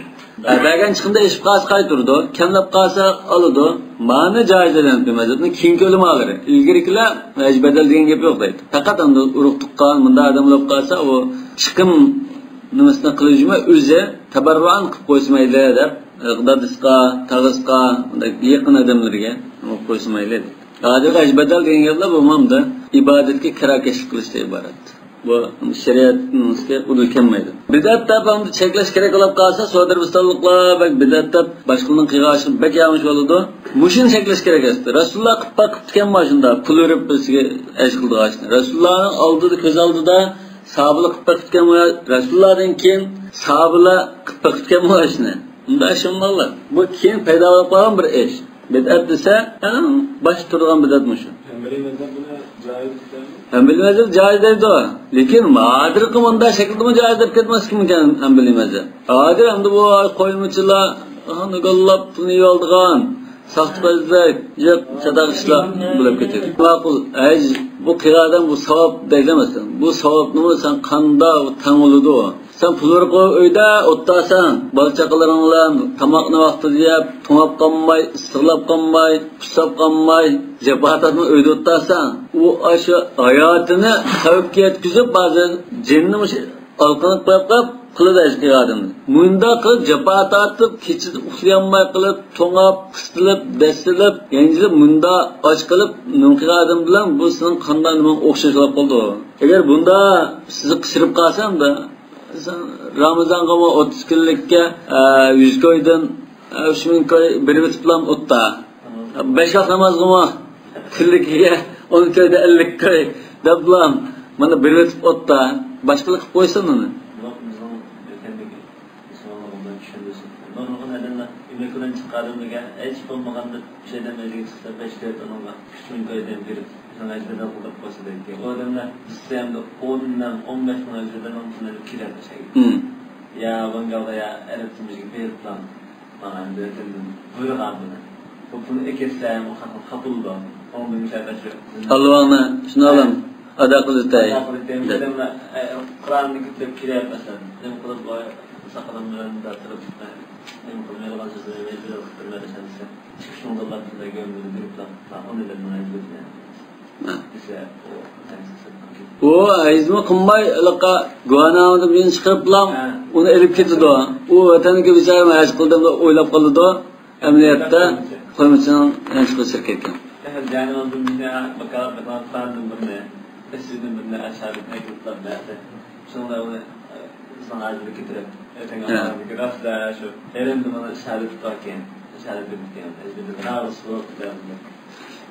Bergen çıkında eşip qaz qaytırdı, kemlep qazsa alıdı. Mani caiz eden demezdi. Kim kölüm alır. İlgirikiler mecbedel degan gap yo'q deydi. Faqat unda uruq tuqqan, bunda odam bo'lib qolsa, o chiqim nimasini qilishma o'zi tabarruan qilib qo'ymaydi deb, qadisqa, tag'isqa, yaqin odamlarga qo'ymaydi. Hozir mecbedel degan gaplar bo'lmamda ibodatga kirakashlik qilishdan iborat. Bu şeriatımızga ulkanmaydi. Bidat tapamni cheklash kerak bo'lib qolsa, sodir bistonliqlar va bidatda boshqaning qilgashi bak yaxshi bo'ladi. Mushuni cheklash kerak edi. Rasululloh qilib tutgan mashunda pul berib bizga ish qildi. Rasulullohning oldida ko'z oldida sahobalar qilib tutgan Rasulullohdan keyin sahobalar qilib tutgan mashina. Unda shunday. Bu keyin paydo bo'lib qolgan bir ish. Bidat desa, bosh turgan bidat mushu. Hanbali mazhab caiz deydi o. Lekin madir qımında şekilde mi caiz deyip ketmez kim ekan Hanbali mazhab. Hozir endi bu qo'ymichilar g'allab pulni yoldigan, saxtibazlik, yo'q sadaq ishlar bo'lib ketadi. Ma'qul, bu qilgan bu savob deyilmasin. Bu savobni sen qanda tanıldı o. Sen pullar qo'yib uyda o'ttasan, bola chaqalaring bilan tomoqni vaqtida yeb, to'ngab qolmay, issiqlab qolmay, pusab qolmay, jabahatni uyda o'ttasan. U o'sha hayotini xavfga yetkazib, ba'zan jinni alqinib qo'yib qiladi ishqigadini. Bunda qilib jabahat atib, kechida uxlayolmay qilib, to'ngab, qistilib, dasilib, yangi bunda och qilib, nunqigadim bilan bu sizning qanday nima o'xshashib qoldi. Agar bunda sizni qisirib qolsam-da Ramazonga 30 kunlikka 100 koydan 3000 koy bir bilan o'tda. 5 vaqt namozga kunligiga 10 koyda 50 koy dablam mana bir bit o'tda. Boshqalar qilib qo'ysin uni. Ümekten çıkarımlığa hiç olmadan şeyden meclis çıksa 5 kere onunla 3000 koydan girip sonra ecbeden okudup basıdaydı. O adamlar İslam'da 10'dan 15 bin ecbeden onunla kiler bir şey. Ya Bengal'da ya Erep'timiz gibi bir plan bana öğretildim. Buyur abine. Bunu ekesem o kapıldı. Onun bir müşahede Allah'ına şunu alalım. Ada kılıçtayı. Ada kılıçtayı. Adamla Kur'an'ı kitlep kiler mesela. Benim kılıp o sakalanlarını da hatırlıp benim kılmaya olan sözleri mecbur olup kırmaya çalışsa çıkışın dolarında gömdüğünü bir plan. Onu da buna mecbur yani. Bize o hizmet kılmay laka guanağında birini çıkarıp lan onu elip gitti o. O vatanındaki bir şey meyaz kıldığımda oylap kaldı o. Emniyette koymasının en çıkı şirketken. Yani onun bir bakalım sandım bunu. Esirdim bunu aşağıda ekipler derdi. Sonra onu sana ayrılık getirip öten anlamda biraz daha şu elimde bana şahit tutarken şahit tutarken ezberden razı oldu.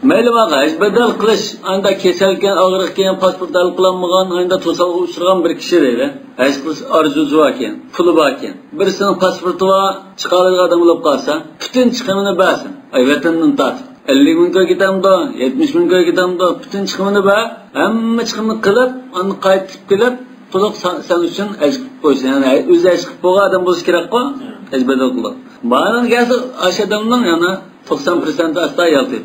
Mayli baqa, bedel qilish, anda kesalgan, og'riqgan, pasport alqilanmagan, anda to'salg'a uchragan bir kishi deydi. Hech qilish orzusi bor ekan, puli bor ekan. Birisining pasporti bor, chiqaradigan odam bo'lib qolsa, butun chiqimini bersin. Vatandan tortib 50 mingga ketamdi, 70 mingga ketamdi, butun chiqimini ber, hamma chiqimini qilib, uni qaytib kelib, to'liq sen uchun ajib qo'ysin. Ya'ni o'zi ajib bo'lgan odam bo'lishi kerak-ku, bedel qilib. Ba'zan gasi o'sha odamning yana 90% asta yaltib.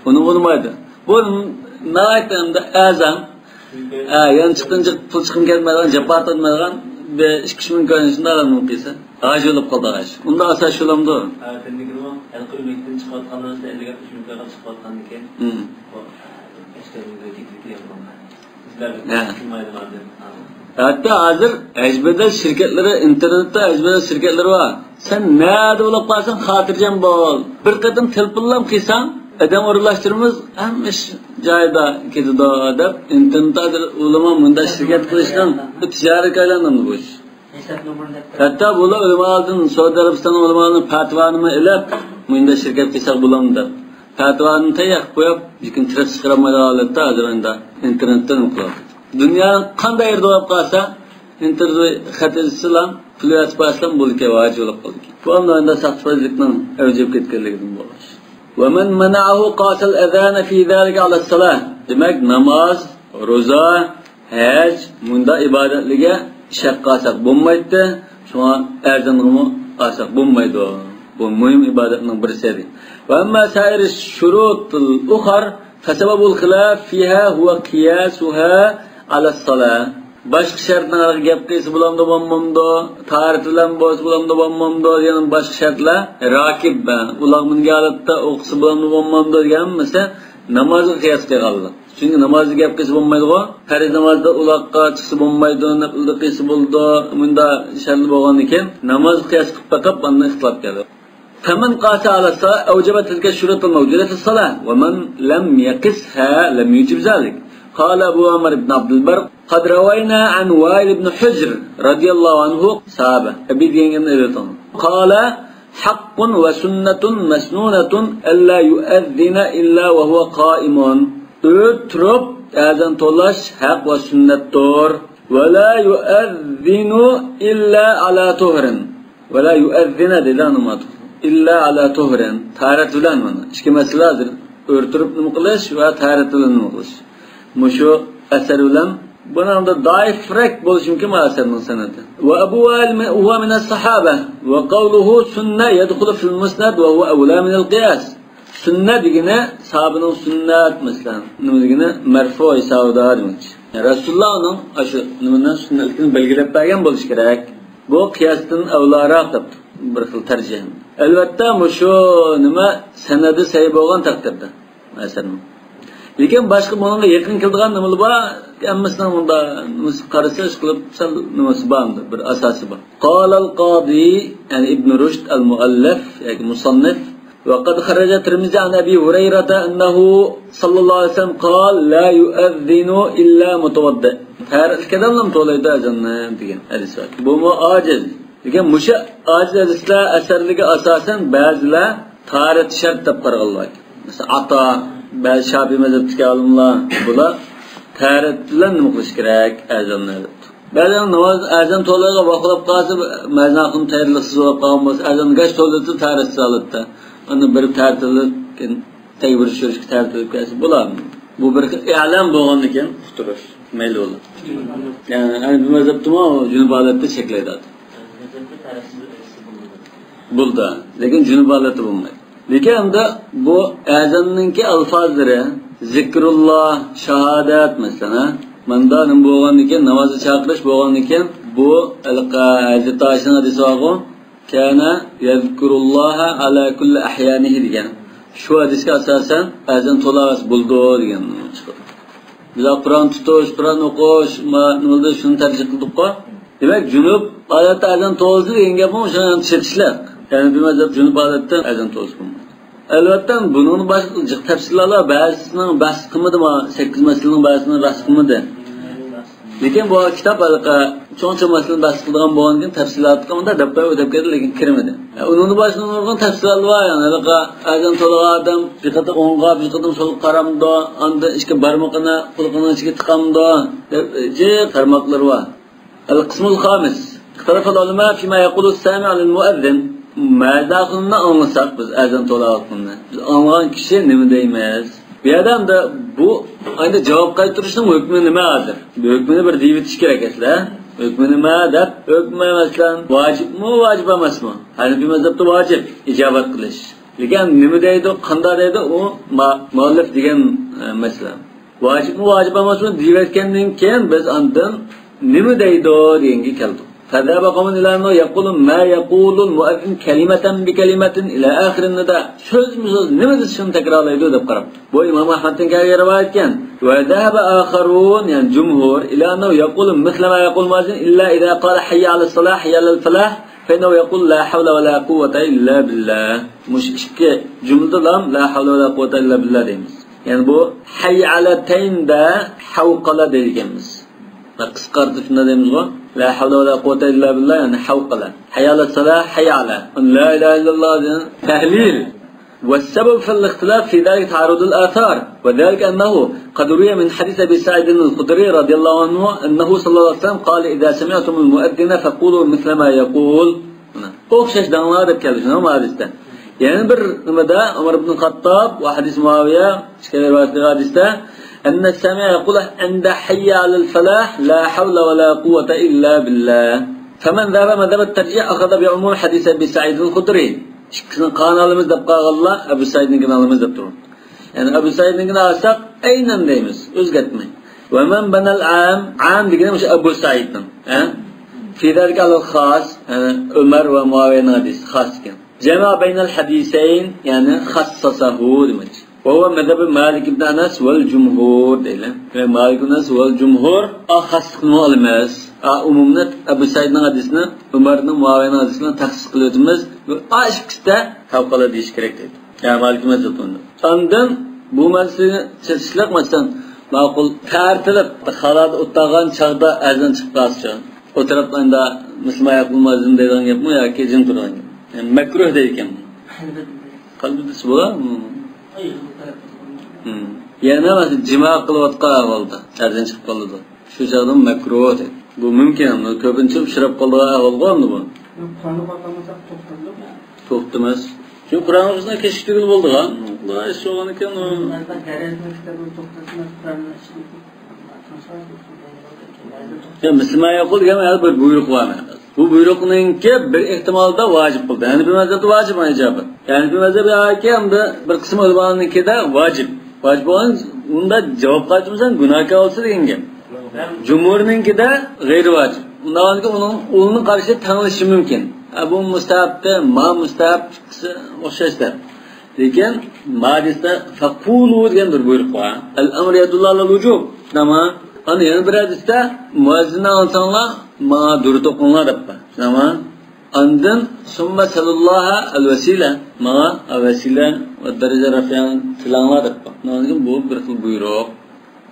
Bunu olmaydı. Bu nayetinde azam, yani çıkınca pul çıkım gelmeden, cepat etmeden ve 2-3 görünüşünde adam mümkünse ağacı olup kaldı ağaç. Onda asal şulamdı o. Evet, ben de görüyorum. El kıymetten çıkartkanlarsa 50-60 milyondan çıkartkan iken o eşlerinde teklifli yapılan. Sizler de çıkmaydı vardı. Hatta hazır ecbedel şirketleri, internette ecbedel şirketleri var. Sen nerede olup kalsan hatırcan bol. Bir kadın telpillam kıysan, adam uğurlaştırmamız hemmiş cayda ketidi deb internetda ulama bunda şirket qilishdan tijorat aylandi bu ish. Hatta bular ulamalardan Saudiya Arabiston ulamalarini fatvanimi ilib bunda shirkat qilsak bo'lamdi deb. Fatvani tayyor qo'yib, lekin tirib chiqarmaydigan holatda hozirda internetdan o'qiladi. Dunyoning qanday yerda bo'lib qolsa, internet xatisilan plyat paslan bo'lib vojib bo'lib qoldi. Bu onda saxtibazlikning avjib ketganligidan bo'ladi. ومن منعه قاس الأذان في ذلك على الصلاة. Demek namaz, roza, hac, bunda ibadetlige şart qasak bo'lmaydi. Şuna erzanımı qasak bo'lmaydi. Bu mühim ibadetning birisi. Ve amma sair şurutul ukhar fasababul khilaf fiha huwa qiyasuha ala as-salah. Başka şartlarga gap qilsa bo'lamdi, bo'lmamdi, tarit bilan bo'z bo'lamdi, bo'lmamdi degan boshqa shartlar raqib ular bunga holatda o'qisa bo'lamdi, bo'lmamdi deganmisa namozga qiyos qilganlar. Chunki namozga gap qilsa bo'lmaydi-ku. Farz namozda uloqqa chiqsa bo'lmaydi, nafilda qilsa bo'ldi. Bunda shart bo'lgan ekan, namoz qiyos qilib baqib bundan ixtilof keldi. فمن قاس على الصلاة أوجب تلك الشروط الموجودة في الصلاة ومن لم يقسها لم يجب ذلك. قال أبو عمر بن عبد البر قد روينا عن وائل بن حجر رضي الله عنه صحابة قال حق وسنة مسنونة ألا يؤذن إلا وهو قائم. أترب أذن طلاش حق وسنة طور ولا يؤذن إلا على طهر ولا يؤذن إلا على طهر تارة لان من إشكي مسألة أرترب نمقلش وتارة لان نمقلش مشو أثر لم بنام ضعيف فرق بولش يمكن ما أثر من سنة. وأبو وائل هو من الصحابة وقوله سنة يدخل في المسند وهو أولى من القياس. Sünnet degine sahabenin sünnet mesela. Nima degine marfu hisobida demoqchi. Rasululloh uning shu nimadan sunnatini belgilab bergan bo'lishi kerak. Bu qiyosdan avlaroq deb bir xil tarjim. Albatta shu nima sanadi sahih bo'lgan taqdirda. Masalan. Lekin boshqa bunga yaqin keladigan nimalar bor, hammasining bunda qarasa ish qilib sal nimasi bor, bir asosi bor. Qala al-qadi, yani Ibn Rushd al-muallif, yani musannif, وقد خرج الترمذي عن أبي هريرة أنه صلى الله عليه وسلم قال لا يؤذن إلا متوضئ. Her الكلام لم تولد أذن diyen hadis var. Bu mu aciz? Lekin muşa aciz hadisler eserligi asasen bazılar taharet şart deb qaralgan. Mesela ata, bazı Şafii mezhebidagi olimlar bular taharet bilan nima qilish kerak azonlarda. Ba'zan namoz azon to'liga vaqtlab qolsa, mazaqim tayyorlasiz bo'lib qolgan bo'lsa, azon gash to'ldi taharet salatda. Onu bir tartılıp, tekbir şuruşki tartılıp gelsin. Bular bu bir i'lam bo'lgandan keyin tuturish mayli olur. Yani bir mezhepte mi o junub holatda cheklaydi. Bulda. Lekin junub holatda bo'lmaydi. Lekin unda bu azonninki alfozlari zikrulloh, shahodat masalan, manda nim bo'lgandan keyin namozga chaqirish bo'lgandan keyin bu Hazrat Oysha hadisi bor. Kana yazkurullaha ala kulli ahyanihi degan. Shu hadisga asosan azon to'lavas bo'ldi degan chiqadi. Biz Qur'on tutish, Qur'on o'qish, nima shuni tarjih qildik-ku. Demak, junub holatda azon to'ldi degan gap o'shani chetishlar. Ya'ni bir mazhab junub holatda azon to'ldi. Albatta buning boshqa tafsilotlar ba'zisining bahs qilmadimi, 8 masalaning ba'zisini bahs qilmadi. Lekin bu kitob cho'ncha masalani bahs qilgan bo'lgan tafsilotga unda dabba o'tib ketdi, lekin kirmadi. Uning boshida nurg'un tafsilotlar bor, ya'ni azon to'lgan odam jiqati o'ngga, jiqati sol qaramda, anda ishga barmoqini qo'lqini ichiga tiqamda, je tarmoqlar bor. Al-qismul khamis. Ikhtalafa al-ulama fima yaqulu as-sami' lil-mu'adhdhin. Ma'zaqını anlasak biz azon to'lganini. Biz anlagan kishi nima deymiz? Bir adam da bu aynı cevap qaytarishning hukmi nima hozir? Bu hukmini bir deyib o'tish kerak aslan. Hukmi nima deb hukmi masalan vojibmi, vojib emasmi? Hanifiy mazhabda vojib ijobat qilish. Lekin nima deydi, qanday deydi u muallif degan masala. Vojibmi, vojib emasmi deyib aytgandan keyin biz undan nima deydi deganga keldik. فذهب قوم إلى أنه يقول ما يقول المؤذن كلمة بكلمة إلى آخر النداء. söz nima şunu tekrarlaydı deb qarab. Bu İmam Ahmed'in kelgan rivoyat ekan. وذهب آخرون yani cumhur إلى أنه يقول مثل ما يقول المؤذن إلا إذا قال حي على الصلاة حي على الفلاح فإنه يقول لا حول ولا قوة إلا بالله. Muş iki cümlede la havle ve la kuvvete illa billah deymiz. Yani bu hayy ala taynda havqala deyimiz. Qisqartib shunda deymiz bu. La havle ve la kuvvete illa billah yani havqala. Hayy ala salah hayy ala. La ilahe illallah diyen tahlil. والسبب في الاختلاف في ذلك تعارض الآثار وذلك أنه قد روي من حديث أبي سعيد الخدري رضي الله عنه أنه صلى الله عليه وسلم قال إذا سمعتم المؤذن فقولوا مثل ما يقول. أخشش دانlar deb keldi shuna bu hadisda. Yani bir nimada Umar ibn Xattob va hadis Muaviya ishga rivoyatli hadisda أن السامع يقول عند حي على الفلاح لا حول ولا قوة إلا بالله. فمن ذهب مذهب الترجيح أخذ بعموم حديث أبي سعيد الخدري. İkisini kanalımız deb qalğanlar Abu Said'nin kanalımız deb turur. Yani Abu Said'nin alsak aynen deymiz, özgetmey. Ve men banal am degeniş Abu Said'nin. Fi zalika al-khas, yani Ömer ve Muaviye'nin hadisi khas ekan. Cema beynel hadiseyn yani khassasahu demek. Ve huve mezhebi Malik ibn Anas vel cumhur deyler. Ve Malik ibn Anas vel cumhur khaslıqını almaz. Umumnet Abu Said'nin hadisini Ömer'nin Muaviye'nin hadisini tahsis qilib aşkta tavqala deyish kerak deydi. Yani Malik mezhebinde. Ondan bu meseleni çelişlik mesela ma'qul tartilib xalad o'tgan chaqda azan chiqqancha o tarafdan da musulmon yapılmazın degan gapmi yoki jim turgan. Yani makruh deyken. Qalbida bo'ladimi? Yani mesela cima qilayotgan ahvolda azan chiqib qoldi. Shu chaqda makruh deydi. Bu mümkün ama köpünçe uçurab qolgan ahvol bormi bu? Qonni qo'rqamasak to'xtatdi. To'xtamas. Shu Qur'on o'zida kechiktiril bo'ldi ha. Xudoy so'g'an ekan u. Albatta garajni kitobini to'xtatmas, Qur'onni Ya musulmon yo'q degan bir buyruq bor. Bu buyruqninki bir ehtimolda vojib bo'ldi. Ya'ni bir mazhabda vojib ijobati. Ya'ni bir mazhabga hamda bir qism ulamalarnikida vojib. Vojib bo'lgan unda javob qaytmasan gunohkor bo'lsa degan gap. Jumhurninkida g'ayri vojib. Undan uning qarashi tanilishi mumkin. Bu mustahabda, ma mustahab o'xshashdir. Lekin hadisda faqulu degan bir buyruq bor. Al-amr yadullu al-wujub. Tamam. Ana yana bir hadisda muazzindan olsanglar ma dur to'qinglar deb bor. Tamam. Andan summa sallallahu al-wasila ma al-wasila va daraja rafi'an tilanglar deb bor. Nima bu bir xil buyruq.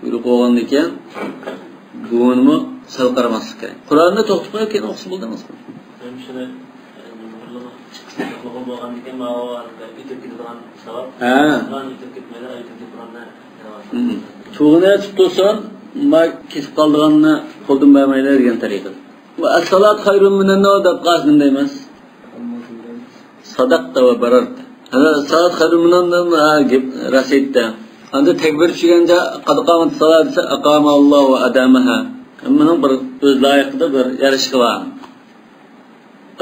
Buyruq bo'lgandan keyin buni sal qaramaslik kerak. Qur'onda to'xtab qo'yib keyin o'qisa bo'ldimi? Shuni bo'lgandan ma'voda yetib ketadigan sabab. Yetib ketmaydi, yetib ketganlar. Çoğuna tutursan, ma kesip kaldığını koldan vermeyle degan tariqa. Va as-salat hayrun minan nawm deb qasmin deymiz. Sadaqta va barar. Ana salat hayrun minan nawm rasidda. Anda takbir tushganda qad qamat salat aqama Alloh va adamaha. Hammaning bir o'z loyiqida bir yarishqi bor.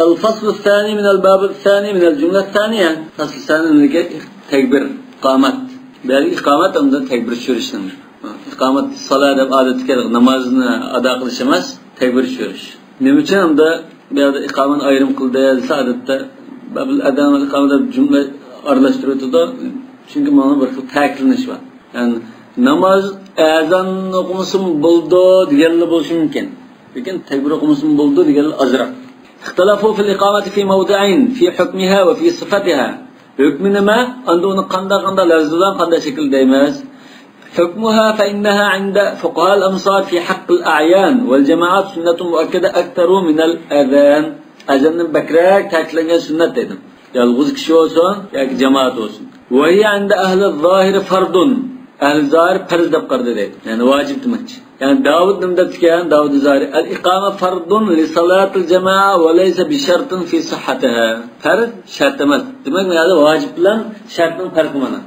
الفصل الثاني من الباب الثاني من الجملة الثانية. فصل الثاني من تكبير قامت. بل إقامت أمدا تكبير شورشن. إقامت الصلاة عادة كده نمازنا أداء قلش مس تكبير شورش. نمشي أمدا بعد إقامة أيرم قل ده سعادة باب الأداء والإقامة جملة أرلشترته çünkü bana bir təkiliniş var. Yani namaz ezan okumasın buldu diğerli buluşu mümkün. Lakin tekbir okumasın buldu diğerli azrak. اختلفوا في الإقامة في موضعين في حكمها وفي صفتها. حكمنا ما عندنا قندا لازلان قندا شكل دايماز. حكمها فإنها عند فقهاء الأمصار في حق الأعيان والجماعات سنة مؤكدة أكثر من الأذان. أذان بكراك تاكلنا سنة ديدم. يالغوز كشي olsun ya cemaat olsun. وهي عند أهل الظاهر فرض. أهل الظاهر فرض deb qardı deydi. Yani vacib demakchi. Yani Davud nimdatgan Davud Zahiri al-iqama fardun li salatil jamaa ve laysa bi shartin fi sihhatiha. Farz shart emas. Demak, bu yerda vojib bilan shartning farqi mana.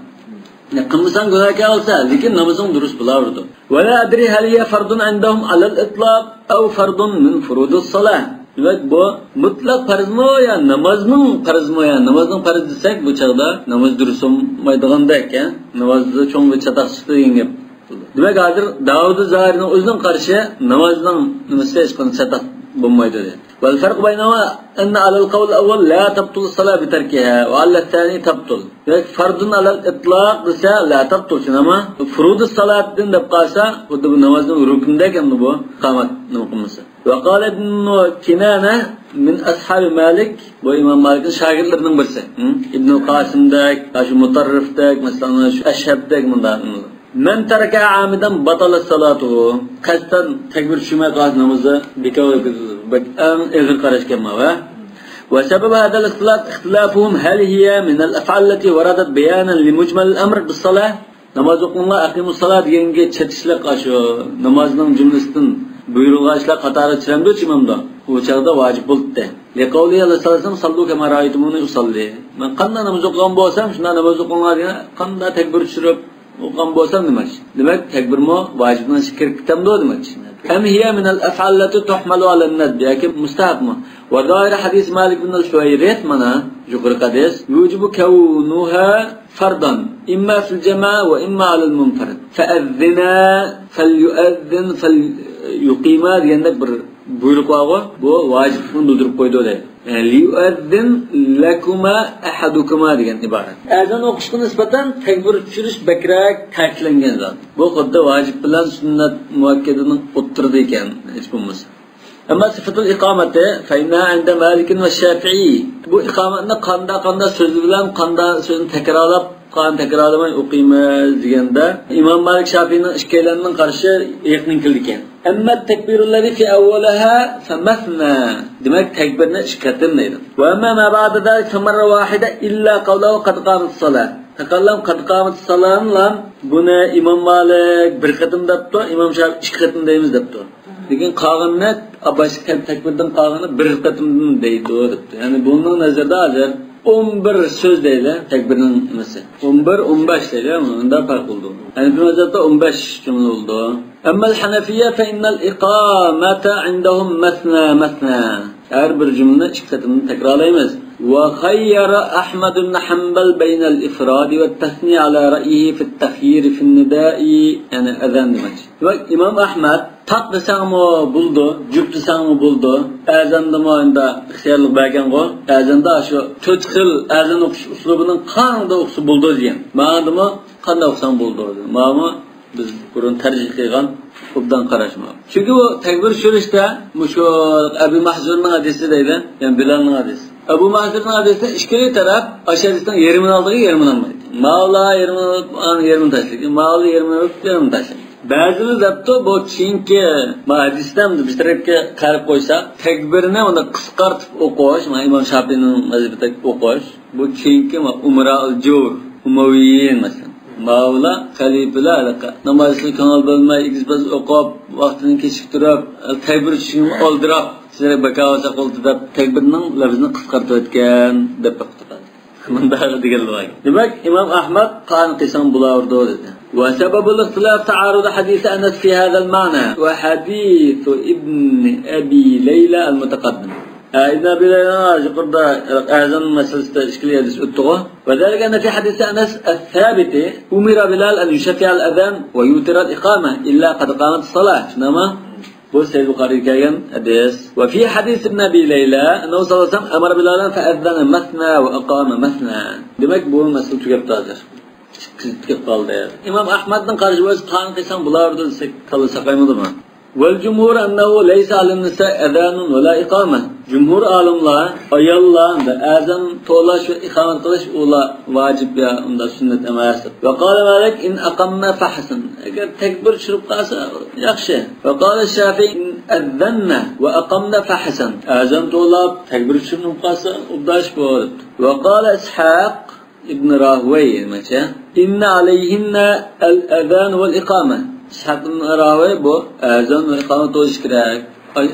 Ne qilmasang gunohkor olsa, lekin namozing durust bo'laverdi. Va la adri hal hiya fardun indahum ala al-itlaq aw fardun min furudus salah. Demak, bu mutlaq farzmi yo namozning farzmi yo namozning farz desak, bu chaqda namoz durust bo'lmaydiganda ekan, namozda cho'ng bir chataq chiqdi degan gap. Demek hozir Davud Zahirining o'zining qarashi namozning nimasi hech qanday chataq bo'lmaydi dedi. Wal farq baynahuma anna ala al-qawl al-awwal la tabtul as-salat bi tarkiha wa ala al-thani tabtul. Demek fardun ala al-itlaq desa la tabtul ama furudus salatdan deb qalsa bu namozning ruknida ekan bu qomat nima qilmasa. Wa qala ibn Kinana min ashab Malik bu Imam Malikning shogirdlarining birisi. Ibn Qasimdak, shu Mutarrifdak, masalan shu Ashhabdak bundan Men terke amiden batala salatuhu. Kastan tekbir düşürmeye kalk namazı en ezir karışkenme ve. Ve sebep hadal ihtilafuhum hel hiye minel ef'alleti varadat beyanen li mucmalil emr bis salah. Namaz okunla akimus salat yenge çetişlik aşı. Namazının cümlesinden buyurulğaçlar katarı çiremdi uçimamda. Bu çağda vacip buldu de. Lekavliye aleyhisselam sallu kema raitumuni usalli. Ben kanda namaz okuyan bolsam şuna namaz okunlar diye kanda tekbir düşürüp Oqan bo'lsam demak. Demak, takbirmo vojibdan kirib ketamdi demak. Ham hiya min al-af'al allati tuhmalu 'ala an-nadb, yoki mustahabmi? Va doir hadis Malik ibn al-Shuwayrit mana yuqori hadis yujibu kawnuha fardan imma fil jamaa wa imma 'ala al-munfarid. Fa'adhina falyu'adhin falyuqima deganda bir buyruq bor. Bu vojibni bildirib qo'ydi deydi. Liyu'adhin lakuma ahadukuma degan iborat. Azon o'qishga nisbatan takbir tushirish bakrak ta'kidlangan zot. Bu xuddi vojib bilan sunnat muakkadining o'ttirdi ekan hech bo'lmasa. Amma sifatul iqomati fa inna 'inda Malik va Shafi'i. Bu iqomatni qanda so'z bilan qanda so'zni takrorlamay o'qiymiz deganda Imom Malik Shafi'ning ishkalarining qarshi yaqin keldi ekan. Amma takbirulari fi awwalaha famathna. Demak takbirni ishkatim deydi. Va amma ma ba'da zalik marra wahida illa qawluhu qad qamat as-salat. Taqallam qad qamat as-salat lam buni Imom Malik bir qatim debdi, Imom Shafi'i ikki qatim deymiz debdi. Lekin qolganni abash takbirdan qolganni bir qatimdan deydi debdi. Ya'ni bunning nazarda hozir 11 söz deydi tekbirning nimasi. 11 15 deydi, unda farq bo'ldi. Ya'ni bu nazarda 15 jumla bo'ldi. Amma al-Hanafiyya fa innal iqamata indahum mathna. Her bir cümle iki katını tekrarlayamaz. وخير أحمد بن حنبل بين الإفراد والتثنية على رأيه في التخيير في النداء يعني أذان demek. Bak İmam Ahmed tak desem o buldu, cüp desem o buldu. Azanda mı onda ihtiyarlık bergen o. Azanda şu tütkül azan okuş uslubunun kanında okusu buldu diyen. Mağdı mı kanda okusan buldu. Mağımı biz burun tercih kıygan obdan karışma. Çünkü o tekbir şurişte şu Ebu Mahzur'un hadisi deydi. Yani Bilal'ın hadisi. Ebu Mahzur'un hadisinde işkili taraf aşağıdısından yerimini aldığı yerimini almaydı. Mağla yerimini alıp yerimini taşıdı. Mağla yerimini alıp yerimini taşıdı. Bazıları zaptı bu çünkü hadisten bir tarafka karıp koysa tekbirine onda kıskartıp okuş. İmam Şafii'nin mezhebinde okuş. Bu çünkü Umra'ul Cur, Umayyiyin mesela. Mağla halifeler alaka. Namazlı kanal bölmeyi ikizbaz okup vaktini keçiktirip tekbir için oldurap sizlere bakavasa koltuda tekbirinin lafızını kıskartıp etken dep baktılar. Bunlar diğer var. Demek İmam Ahmed kan kısan bulavurdu dedi. Ve sebebul ihtilaf ta'arud hadis Enes fi hada'l ma'na ve hadis İbn Abi Leyla el-mutakaddim. إذا بلغنا قرد أذن مسألة إشكالية التوه وذلك أن في حديث أنس الثابت أمر بلال أن يشفع الأذان ويوتر الإقامة إلا قد قامت الصلاة نما bu Seyyid Bukhari كاين حديث وفي حديث ابن أبي ليلى أنه صلى الله عليه وسلم أمر بلالا فأذن مثنى وأقام مثنى demek bu mesele tükeptadır. Tükeptaldı. İmam Ahmed'in karşılaştığı kan kısan bulardı kalırsa kaymadı mı? والجمهور أنه ليس على النساء أذان ولا إقامة. Cumhur alimler ayallar da azan tolaş ve ikamet kılış ola vacip ya onda sünnet emas. Ve qala Malik in aqamna fahsan. Eğer tekbir çırıp qalsa yaxşı. Ve qala Şafii in azanna ve aqamna fahsan. Azan tolap tekbir çırıp qalsa obdaş bo'ladi. Ve qala İshaq ibn Rahwey mesela inna alayhinna al-azan wal-iqama. İshaq ibn Rahwey bu azan ve ikamet oluş kerak.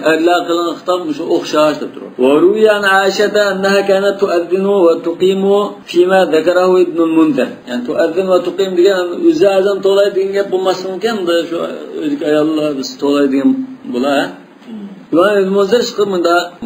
Allah kılın xitapmış oxşaş durur. Ve ruyan Aişe'de enneha kanat tu'azzinu ve tuqimu fima zekerahu İbnül Munzir. Yani tu'azzin ve tuqim degan o'zi azan to'lay degan gap bo'lmasi mumkin-da shu o'zik ayollar biz to'lay degan bo'lar. Ve İbn Munzir chiqib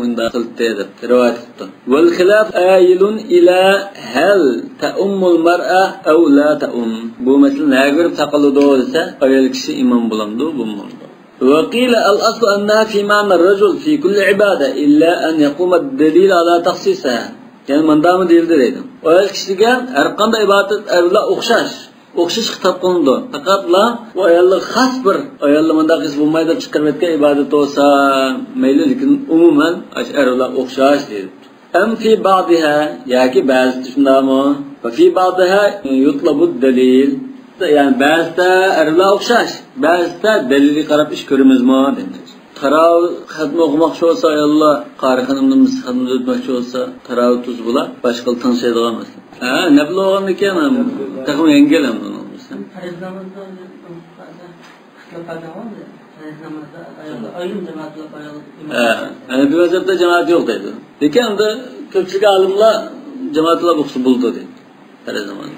munda qildi deb rivoyat qildi. Vel xilaf ayilun ila hal ta'ummul mar'a aw la ta'um. Bu masala nega taqalludu desa ayol kishi imom bo'lamdi, bo'lmaydi. وقيل الأصل أنها في معنى الرجل في كل عبادة إلا أن يقوم الدليل على تخصيصها. Yani mandamı değildir dedim. O el kişigen erkanda ibadet evla okşaş kitap kondu. Fakat la o ayarlı khas bir ayarlı mandakis bulmayı çıkarmakta ibadet olsa meyli lekin umumen evla okşaş dedim. Em fi ba'diha ya ki bazı düşündüğü mü? Ve fi ba'diha yutlabu delil. Yani bazıda erla okşaş, bazıda delili qarab iş görümüzmü demiş. Tarav xatmi okumakçı olsa ayollar, qari xanımımız xatmi ötmekçi olsa tarav tuz bular, başkalı tanışaydığı olmasın. Ne bile oğlan iken takım engel hem bunu olmasın. Fariz namazda xitlapada var mı? Fariz namazda ayrım cemaatla ayol. Yani bir mezhepte cemaat yok dedi. Lekin de köpçülük alimler cemaatla okusu buldu dedi. Fariz namazda.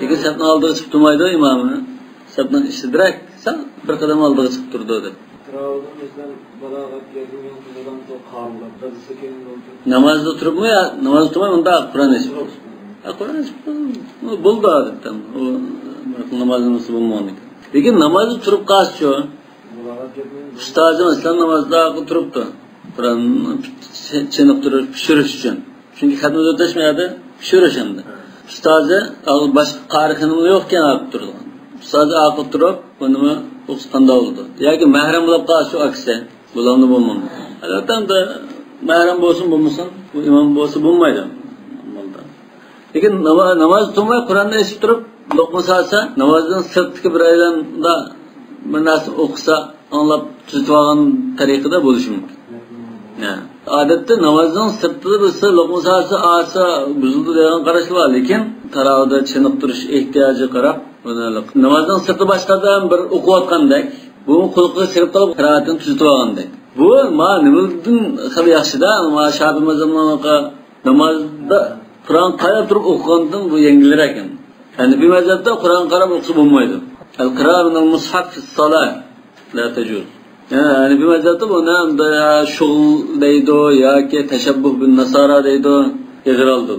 Lekin sapdan aldığı çıkıp durmaydı imamı. Sapdan işte direkt sen bir kadem aldığı çıkıp durdu dedi. Namazda turup mu ya? Namazda turmay onda Kur'an esip olur. Kur'an esip olur. Buldu adetten. O namazın nasıl bulmadı. Lekin namazda turup kaçıyor. Ustazı mesela namazda turuptu. Kur'an'ı çenip durur, pişiriş için. Çünkü kadın ödeşmeydi, pişiriş hem de. Ustazı başka qari xanımı yokken alıp durdu. Ustazı alıp durup onu uçkanda oldu. Yani mahrem bulup qalsa şu aksi. Bulandı bulmam. Allah'tan da mahrem bolsun bulmasın, bu imam bolsa bulmaydı. Lekin namaz tutmay Kur'an'da esip durup lokma salsa, namazdan sırtdaki bir aylanda bir narsa okusa, anlap tuzitib olgan tariqada bo'lishi mumkin. Adette namazdan sırtda birisi lokma salsa, asa buzuldu degan qarash bor, lekin taravda chiniq turish ehtiyojı qarab, namazdan sırtı başqadan bir o'qiyotgandek, bu qulqi sirib qolib qiraatini tuzitib olgandek. Bu nimadan xil yaxshida, Shafiy mazhabiga namazda Kur'an qarab turib o'qigandan bu yangilar ekan. Yani bir mezhepte Kur'an qarab o'qisa bo'lmaydi. Al-qira'a minal mushaf fi s-salat la tejuz. Yani bir mezhepte bu ne da şuğul deydi yoki teşebbüh bin nasara deydi yig'raldi.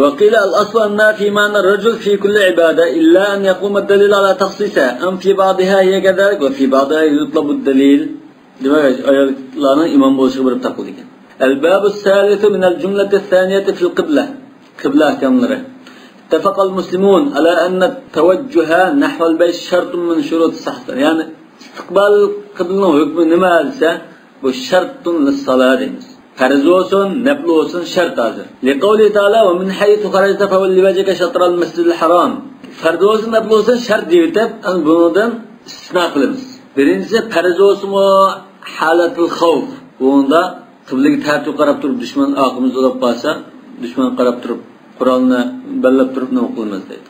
وقيل الأصل أن في معنى الرجل في كل عبادة إلا أن يقوم الدليل على تخصيصها أم في بعضها هي كذلك وفي بعضها يطلب الدليل. Demek ayetlerin imam boşluğu bir takıl iken. الباب الثالث من الجملة الثانية في القبلة. قبلة أحكامları. اتفق المسلمون على أن التوجه نحو البيت شرط من شروط الصحة. Yani istiqbal kıblanın hükmü ne ise bu şartun lis-salat demiz. Farz olsun, nafl olsun şart hazır. Liqavli Teala ve min haythu kharajta fawalli wajhaka shatral masjidil haram. Farz olsun, nafl olsun şart deyip bundan istisna qilamiz. Birincisi farz olsun o halatul xavf. Bunda qiblaga tartib qarab turib dushman oqimiz olib qolsa, dushman qarab turib Qur'onni ballab turib nima qilamiz deydi.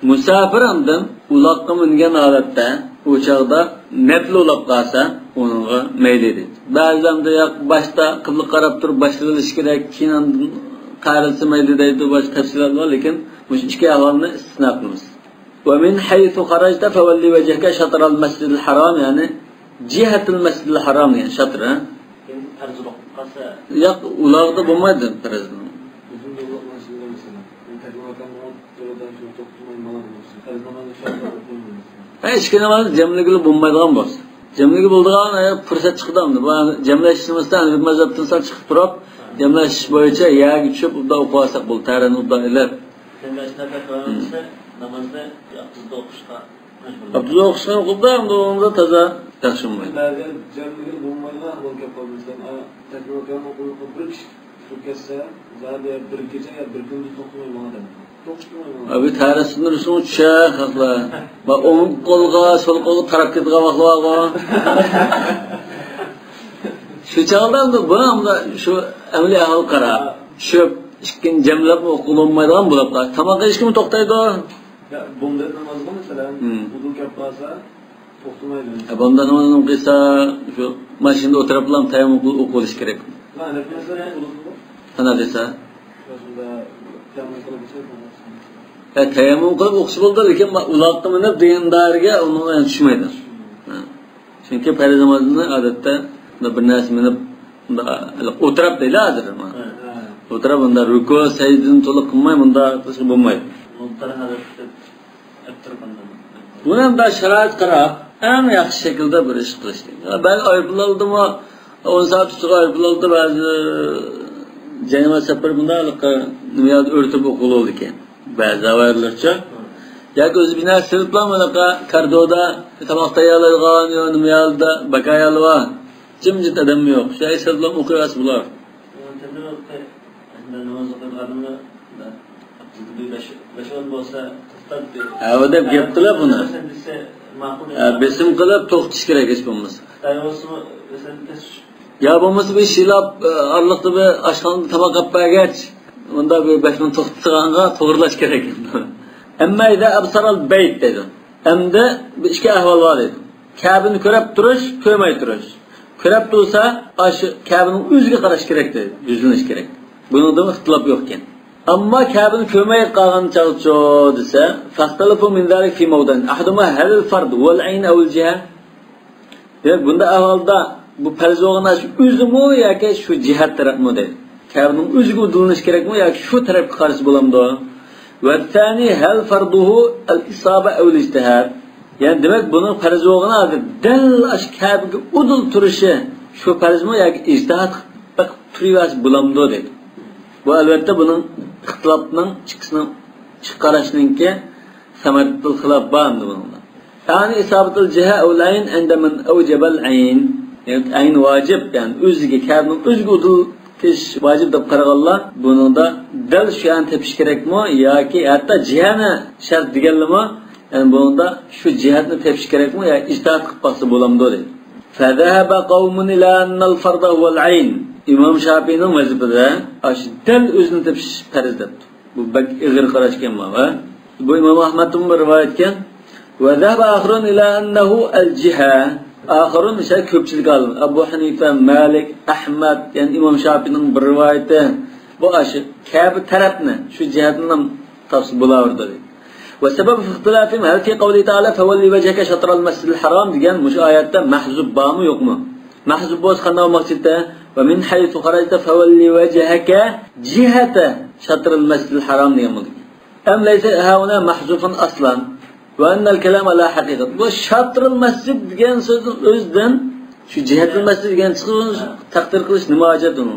Musafir hamdan uloqqa mingan holatda u chog'da nafl olib qolsa, onunğa mayli deydi. Ba'zanda yo'q boshda qibla qarab turib boshlanish kerak, keyin qarilsa mayli deydi, boshqa tafsilotlar bor, lekin bu ikki ahvolni istisno qilamiz. Wa min haythu kharajta fawalli wajhaka shatr al-masjid al-haram, yani jihat al-masjid al-haram yani shatr. Farzuq qolsa yo'q, uloqda bo'lmaydi farz. Hech kim namaz jamligi bo'lmaydigan bo'lsa. Jamligi bo'ldigan fursat chiqdimdi. Bu jamlashishimizdan bir mazhabdan sal chiqib turib, jamlashish bo'yicha yagi tushib, unda o'qisak bo'ldi. Taran uddalar. Jamlashda qilsa namozda abduzda o'qishga majbur. Abduzda o'qishga qildim, unda toza yaxshi bo'lmaydi. Jamligi bo'lmaydigan bo'lgan qolmasdan, takbirotlarni o'qib bir kishi turkasa, zadiya bir kecha ya bir kunda to'xtamayman. Abi tarasını rüsum uçak hakla. Bak onun kolga, sol kolga taraf ketken vakla var. Şu çağdan da bu amda şu emli ahal kara. Şu işkin cemlep mi okulunmaydan bulaplar. Tamam da işkimi toktaydı o. Ya bomda namazda mesela uduk yapmasa toktumaydı. Bomda namazını kıysa şu maşinde oturaplam tayyum okul iş gerek. Yani mesela udukta? Sana kıysa. Şurada tayyum kılıp bir şey yapamaz. Tayammum qilib o'qish bo'ldi, lekin uloqqa minib diyindariga undan tushmaydi. Chunki farz namozni odatda bir narsa minib o'tirib deydi hozir. O'tirib unda ruku, sajdani to'liq qilmay bunda qilish bo'lmaydi. Buni ham da sharoit qarab, eng yaxshi shaklda bir ish qilish kerak. Balki ayblaldimi, 10 soat ustiga aybldi ba'zi janoma safar bundaqa nimaga o'rtib o'qiladi ekan. Bazı haberlerce ya göz bina sırtlanmadıka kardoda tabak tayyalaygan ya numyalda bakayalı var cimcit adam yok şey sırtlan okuyas bular o da yaptılar bunu besim kılıp to'xtish kerak hech bo'lmasa ya bo'lmasa bir shilab arlıqda bir aşkanda tabak kapagach onda bir 5 min to'xtatganga to'g'irlash kerak. Amma ida absaral bayt dedi. Hamda bir ikki ahvol bor dedi. Ka'bani ko'rib turish, ko'rmay turish. Ko'rib tursa, aşı Ka'baning o'ziga qarash kerak dedi, yuzlanish kerak. Buningda ixtilof yo'q ekan. Amma Ka'bani ko'rmay qolgan chog'cho desa, faqtalafu min zalik fi mawdan. Ahduma hal fard wal ayn aw al jiha. Bunda ahvolda bu farz bo'lgan o'zimi yoki shu jihat tarafmi dedi. Kâbının özgü udulunuz gerek mi? Ya şu taraf karşı bulamdı. Ve tani hel farduhu el-isabe evl-ictihad. Yani demek bunun farz olduğuna adı. Del aş Kâb'ı udul turuşu şu farz mı? Ya ictihad turuyası bulamdı dedi. Bu elbette bunun ihtilafının çıkarışının ki semaretül hilaf bağımdı bununla. Yani isabetul ciha evl-ayn endemen evcebel ayn. Yani ayn vacip yani özgü Kâb'ının özgü udul kish vacib deb qaraganlar buningda dal shu an tepish kerakmi yoki hatto jihani shart deganlarmi? Yani bunda shu jihatni tepish kerakmi yoki ijtihod qilib qolsa bo'lamdi dedi. Fadhahaba qawmun ila anna al-farda huwa al-ayn. İmam Şafii'ning mazhabida ash dal o'zini tepish farz debdi. Bu bak ig'ir qarashgan va bu İmam Ahmadning bir rivoyatgan va dhahaba akharun ila annahu al-jiha. Ahirun ise köpçülük alın. Ebu Hanife, Malik, Ahmed, yani İmam Şafii'nin bir rivayeti bu aşı Kâb tarafını şu cihetinden tavsiye bulaverdi. وسبب في اختلافهم هل في قوله تعالى فولي وجهك شطر المسجد الحرام degan mush oyatda mahzub bormi yo'qmi? Mahzub bo'lsa qanday bo'lmoqda? Va min haythu kharajta fawalli wajhaka jihata shatr al-masjid al-haram degan bo'ldi. Am laysa hauna mahzufun aslan va anna al-kalam ala haqiqat. Bu shatr al-masjid degan so'zning o'zidan shu jihat al-masjid degan so'z taqdir qilish nima hojat uni?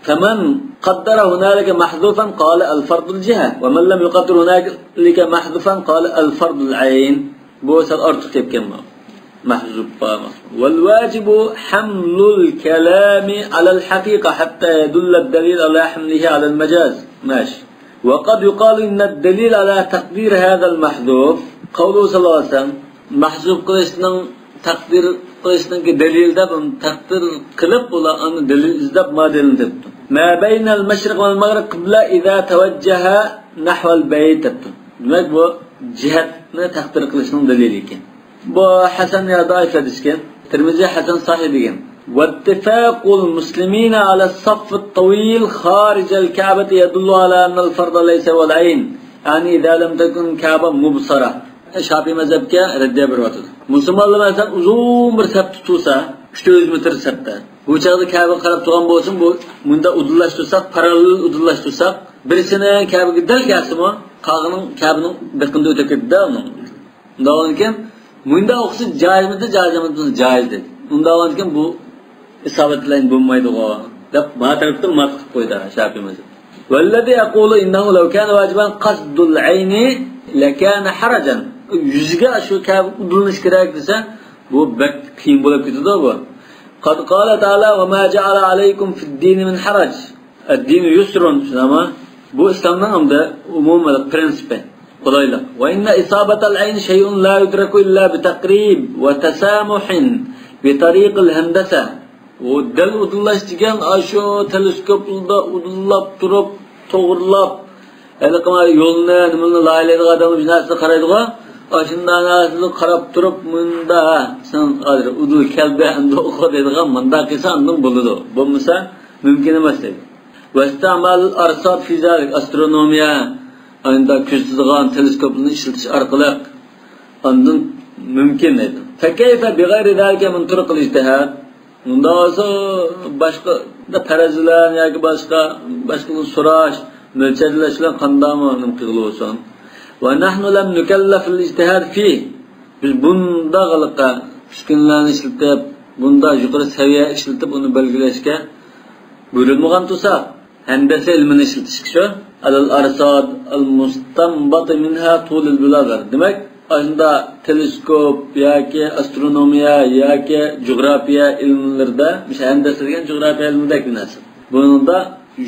فمن قدر هنالك محذوفا قال الفرض الجهة ومن لم يقدر هنالك محذوفا قال الفرض العين بوصل أرتق كما محذوف والواجب حمل الكلام على الحقيقة حتى يدل الدليل على حمله على المجاز ماشي وقد يقال إن الدليل على تقدير هذا المحذوف قوله صلى الله عليه وسلم محذوف قلشنا تقدير qilishning dalilda taqdir qilib ularni dalil izlab modelini debdi. Ma baynal mashriq val maghrib qibla idza tawajjaha nahva al bayt debdi. Demak bu jihatni taqdir qilishning dalili ekan. Bu Hasan ya daif hadisken, Tirmizi Hasan sahih degan. واتفاق المسلمين على الصف الطويل خارج الكعبة يدل على أن الفرض ليس هو العين. يعني إذا لم تكن كعبة مبصرة. Şafii mezhebke reddiye bir vatıdır. Müslümanlar mesela uzun bir sep tutulsa, 300 metre septe. Bu çağda Kabe'ye qarab turgan bo'lsin, bu bunda udullaştırsak, paralel udullaştırsak, birisine Kabe'ye del gelsimi, qağının Kabe'nin biqinde ötep ketdi onun. Unda olanken, bunda oqsi joizmidi, joiz dedi. Unda olanken bu isabetleyin bo'lmaydi o. Deb ma tarafdan mat qilib qo'ydi Şafii mezheb. Vallazi yaqulu innahu law kana wajiban qasdul ayni lakana harajan. Yüzüge şu Kabe udulmuş kerak desa, bu bek qiyin bo'lib ketadi bu. Qad qala ta'ala va ma ja'ala alaykum fid-din min haraj. Ad-din yusrun. Ama bu İslam'dan hamda umuman prensibi. Qolaylik. Va inna isabatal ayn shay'un la yudraku illa bi taqrib va tasamuhin bi tariq al-handasa. O dal udulash degan asho teleskopda udullab turib, to'g'rilab, eliqma yo'lni, nimani laylaydigan odam jinasini qaraydigan Aşından ağzını qarab turib munda sen hozir udul kelbe endi o'qiydigan munda qilsa undan bo'ladi. Bo'lmasa mumkin emas dedi. Vastamal arsat fizik astronomiya anda ko'zsigan teleskopni ishlatish orqali undan mumkin edi. Fakayfa bighayri zalika min turuq al-ijtihad. Unda o'zi boshqa farazlar yoki boshqa so'rash, mo'ljalashlar qandaymi nim qilib ونحن لم نكلف الاجتهاد فيه. Biz bunda g'alqa uskunlarni ishlatib, bunda yuqori saviya ishlatib uni belgilashga buyurilmagan tursa, handasa ilmini ishlatishga shu al-arsad al-mustanbat minha tul al-bulagar. Demak, unda teleskop yoki astronomiya yoki geografiya ilmlarida, o'sha handasa degan geografiya ilmidagi narsa. Bunda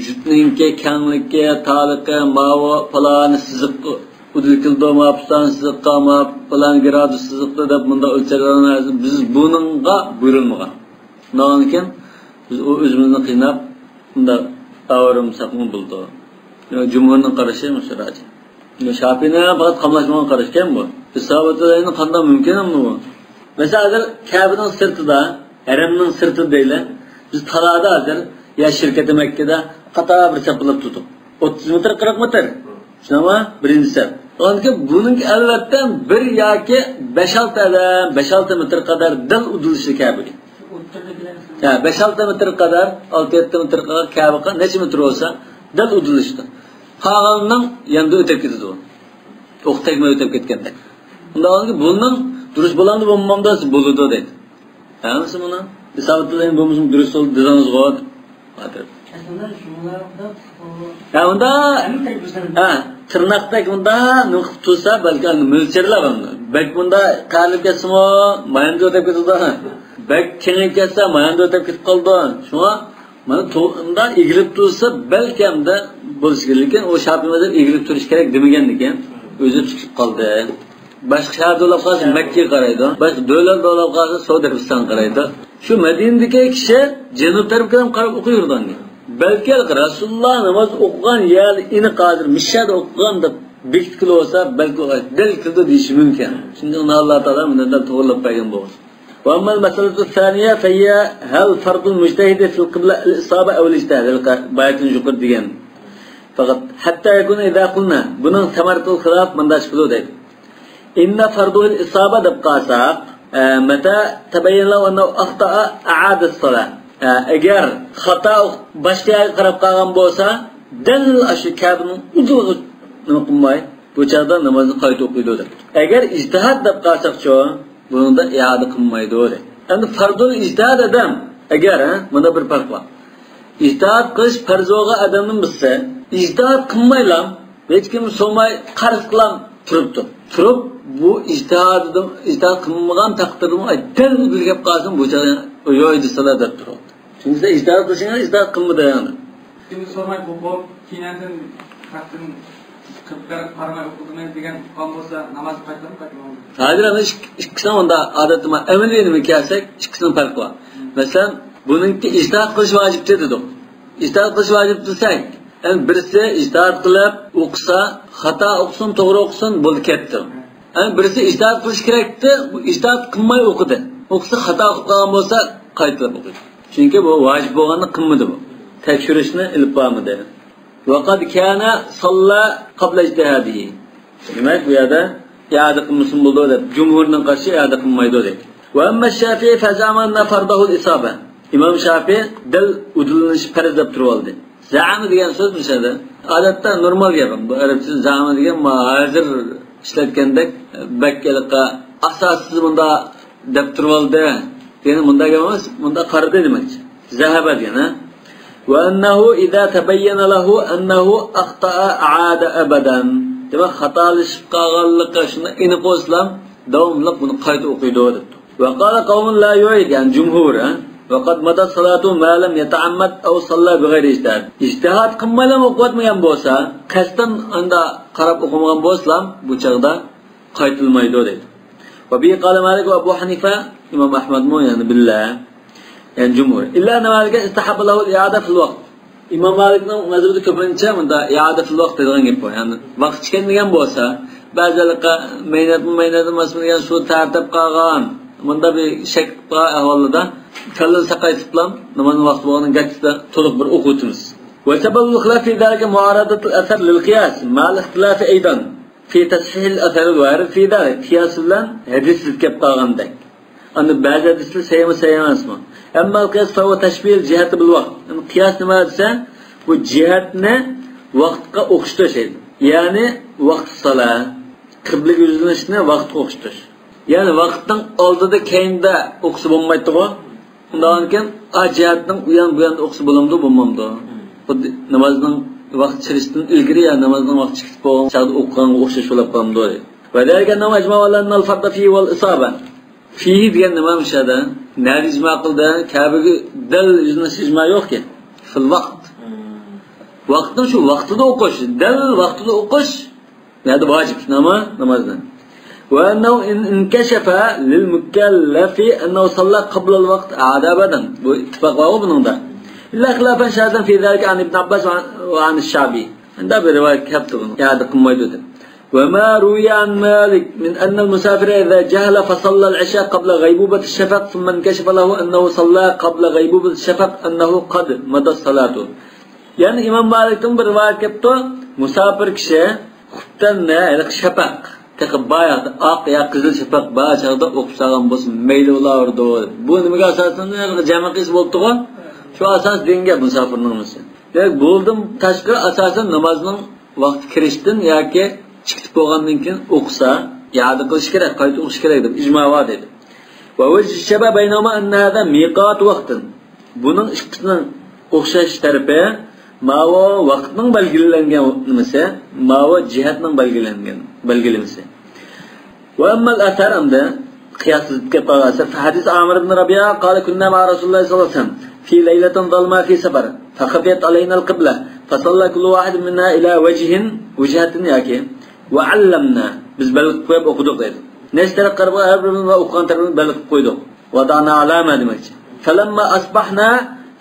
jutninki, kengligi, taliqi, mavi, falani siziq udilkildi mapstan sizikka map falan gradus sizikda deb bunda o'lchaganlar biz buningga buyurilmagan. Nonken biz o'zimizni qiynab bunda avrimsak bo'ldi. Jumhurning qarashi musharraji. Shafina faqat qamlashmagan qarashgan bu. Hisobotlarni qanday mumkinmi bu? Masalan, Kabe'ning sirtida, haramning sirtida deylar. Biz talada hozir ya shirkati Makkada qator bir chapilib tutib 30 metr 40 metr. Shunama birinchisi. Onki buning albatta 1 yoki 5-6 metr qadar dil udilishi Kabe'ga. Ya 5-6 metr qadar, 6-7 metr qadar Kabe'ga necha metr bo'lsa dil udilishdi. Qolganining endi o'tib ketadi u. O'qtagma o'tib ketganda. Unda onki buning durust bo'ladi bo'lmamda bo'ladi deydi. Hamsi buni hisobotlaring bo'lmasa durust bo'ldi dedingiz g'ot. Hozir. Unda tırnaqdagi bunda nuqib tursa balki mo'lcharlar uni. Bak bunda qalib ketsa, mayanda o'tib ketadi. Bak kengayib ketsa, mayanda o'tib ketib qoldi. Shuna mana to'g'rinda egilib tursa balki hamda bo'lishi kerak, lekin o Shafimada egilib turish kerak demagan ekan, o'zi chiqib qoldi. Boshqa shaharlar qolsa Makkaga qaraydi, boshqa davlatlar qolsa Saudiya Arabistonga qaraydi. Shu Madinadagi kishi janub tarafdan qarab o'qiyurdi. Belki Rasulullah namaz okugan yer ini qadir mishad okugan deb bekitib olsa belki dil qildi deyishi mumkin. Şimdi onu Allah Taala bundan to'g'rilab qo'ygan bo'lsa. Va ammal masalatu thaniya fa hiya hal fardul mujtahid fil qibla al-isaba aw al-ijtihad bayatun yuqur degan. Fakat hatta yakunu idha qulna bunun samaratul khilaf mandash qulu deydi. Inna fardul isaba deb qalsaq mata tabayyana lahu annahu akhta'a a'ada as-salat. Agar xato boshqa qarab qolgan bo'lsa, dal ashu kabning uzugi nima qilmay bu chaqda namozni qayta o'qiydi deb. Agar ijtihod deb qalsaqcho, bunda i'ada qilmaydi deb. Endi fardul ijtihod adam agar bunda bir farq bor. İctihad qilish farzoga adamning bilsa, ijtihod qilmaylam, hech kim so'may qarz qilam turibdi. Turib bu ijtihod qilmagan taqdirda aytdan bilgap qolsin bu joyda yo'ydi salat deb turibdi. Chunki ijtihod qilsangiz ijtihod qilmadi yani. Kim so'may bu kiyinandan vaqtin qilib qaramay o'qidimi degan qon bo'lsa namoz qaytarib. Hozir ana ikkisining onda odatda amaliyni kelsak, ikkisining farqi bor. Masalan, buningki ijtihod qilish vojib dedi. İctihad qilish vojib desak, yani birisi ijtihod qilib o'qisa, xato o'qisin, to'g'ri o'qisin, bo'ldi ketdi. Yani birisi ijtihod qilish kerakdi, bu ijtihod qilmay o'qidi. O'qisa xato qilgan bo'lsa, qaytarib o'qidi. Chunki bu vojib bo'lganini qilmadi bu. Tekshirishni ilib bormadi. Vaqad kana salla qabla ijtihadihi. Demak, bu yerda i'ada qilmasin bo'ldi deb, jumhurning qarshi i'ada qilmaydi deb. Va amma Shafi'i fa zamanna fardahu al-isaba. İmam Şafii dil udulanish farz deb turib oldi. Za'am degan so'z bo'lsa-da, odatda normal gap. Bu arabcha za'am degan hozir ishlatgandek bakkaliqqa asossiz bunda deb turib oldi. Ya'ni bunda gap emas, bunda qaradi demakchi. Zahaba degan, ha. Wa annahu idza tabayyana lahu annahu akhta'a 'ada abadan. Demak, xatolashib qolganligi shuni aniq bo'lsam, davomli buni qayta o'qiydi debdi. Wa qala qawmun la yu'id, yani jumhur, ha. Vaqad madat salatu ma lam yata'ammad aw salla bighayri ijtihad. Ijtihad qilmagan o'qitmagan bo'lsa, qasdan anda qarab o'qimagan bo'lsam, bu chaqda qaytilmaydi deydi. Va bi qala Malik va Abu Hanifa, Imom Ahmad mo yani billah, yani jumhur. Illa Malik istahabba lahu al-i'ada fil vaqt. Imom Malikning mazhabida ko'pincha bunda i'ada fil vaqt degan gap bor. Yani vaqt chiqadigan bo'lsa, ba'zilarga maynat mas'uliyat shu tartib qolgan. Bunda bir shak bor ahvolida kallal saqaytiblam namozni vaqti bo'lgan gachda to'liq bir o'qitimiz. Va sababul xilaf fi zalika mu'aradat al-athar lil qiyas ma'al ixtilaf aydan fi tashih al-athar al-warid fi zalik qiyas bilan hadis kelib qolganda. Uni ba'zi hadislar saymasmi? Amma qiyas fa huwa tashbih al-jihat bil vaqt. Qiyas nima desa, bu jihatni vaqtga o'xshatish. Ya'ni vaqt salat, qibla yuzlanishni vaqtga o'xshatish. Yani vaqtning oldida keyinda o'qisa bo'lmaydi-ku. Undan keyin jihatning u yan bu yanda o'qisa bo'lamdi, bo'lmamdi. Xuddi namozning vaqt chiqishdan ilgari ya namozning vaqti chiqib bo'lgan chaqda o'qiganga o'xshash bo'lib qoldi. Va dalika nam ajma'alanna al-farda fi wal isaba. Fi degan nima mishada? Nari ijma qildi, Kabaga dal yuzlanish ijma yo'q-ki. Fil vaqt. Vaqtni shu vaqtida o'qish, dal vaqtida o'qish, yani vojib namozdan. وأنه إن انكشف للمكلف أنه صلى قبل الوقت عاد أبدا اتفاق وابن ده إلا خلافا شاذا في ذلك عن ابن عباس وعن الشعبي عندها برواية كتب قاعدة موجودة. وما روي عن مالك من أن المسافر إذا جهل فصلى العشاء قبل غيبوبة الشفق ثم انكشف له أنه صلى قبل غيبوبة الشفق أنه قد مضى صلاته. يعني إمام مالك برواية كتب مسافر كشة خطنا الشفق Bayat, ak ya qizil shafaq ba'chada o'qib salgan bo'lsin, mayli ulardi. Bu nimaga asosan jamaqis bo'ldi-ku? Shu asos dinga musofirning bo'lsa. Demak, bo'ldim tashqi asosan namozning vaqti kirishdan yoki chiqib bo'lgandan keyin o'qisa, ya'da qilish kerak, qayta o'qish kerak deb ijmo bor dedi. Va vajh shaba baynama anna hada miqat vaqtin. Buning ikkisining o'xshash tarafi ma'vo vaqtning belgilangan nimasi, ma'vo jihatning belgilanmasi. Wa amma al-athar amda qiyas qiyas fi hadis Amr ibn Rabi'a qala kunna ma'a Rasulullah sallallahu alaihi wasallam fi laylatin dhalma fi safar fa khafiyat alayna al-qibla fa salla kullu wahid minna ila wajhatin yaki wa 'allamna biz balq qo'yib o'qidik dedi. Nechta qarab va o'qigan tarafini balq qo'ydik. Wa da'na alama demakchi. Falamma asbahna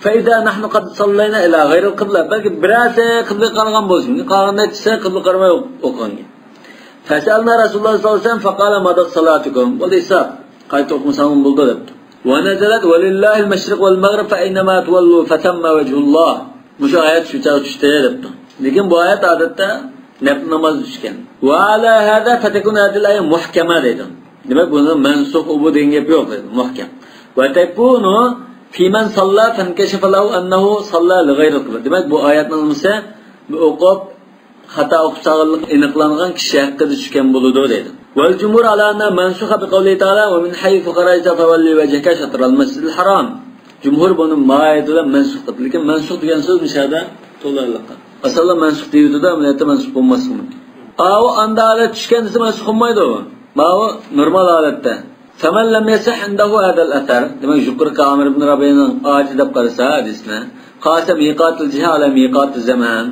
فإذا نحن قد صلينا إلى غير القبلة بلكي براسة قبلة قرغان بوزن قرغان تسا قبلة قرغان أقرغان فسألنا رسول الله صلى الله عليه وسلم فقال ماذا صلاتكم والإساب قال توقم سامون بلدت ونزلت ولله المشرق والمغرب فإنما تولوا فتم وجه الله مش آيات شو تشتهي دبتو Lekin bu oyat odatda nafl namoz tushgan. Va ala hada fatakun hadil ayat muhkama dedi. Demak buni mansukh bu degan gap yo'q dedi, muhkam. Va takunu fi man salla fankashafa lahu annahu salla li ghayri qibla. Demak bu oyatning nimasi? Bu o'qib xato o'qishganlik aniqlangan kishi haqida tushgan bo'ladi dedi. Val jumhur ala anna mansukha bi qawli ta'ala va min haythu kharajta fawalli wajhaka shatr al-masjidil haram. Jumhur buni ma'ayatida mansukh qildi. Lekin mansukh degan so'z mishada to'liq. Aslida mansukh deydi-da, amaliyotda mansukh bo'lmasi mumkin. Aw anda holat tushgan desa mansukh bo'lmaydi u. Bu normal holatda. Faman lam yasih indahu hada al-athar. Demak, yuqori Amir ibn Rabi'ning oyati deb qarasa hadisni, qasam miqatul jiha ala miqatul zaman.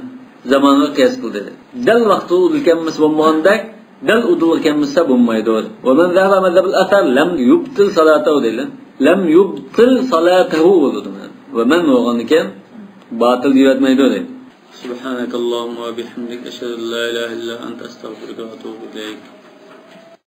Zamanga qiyas qildi. Dal vaqti ulkanmas bo'lmagandek, dal udulkanmasa bo'lmaydi. Va man zahaba madhab al-athar lam yubtil salatahu deydi. Lam yubtil salatahu bo'ladi. Va man bo'lganikan batil deyotmaydi deydi. Subhanakallahumma va bihamdika ashhadu an la ilaha illa anta astaghfiruka va atubu ilayk.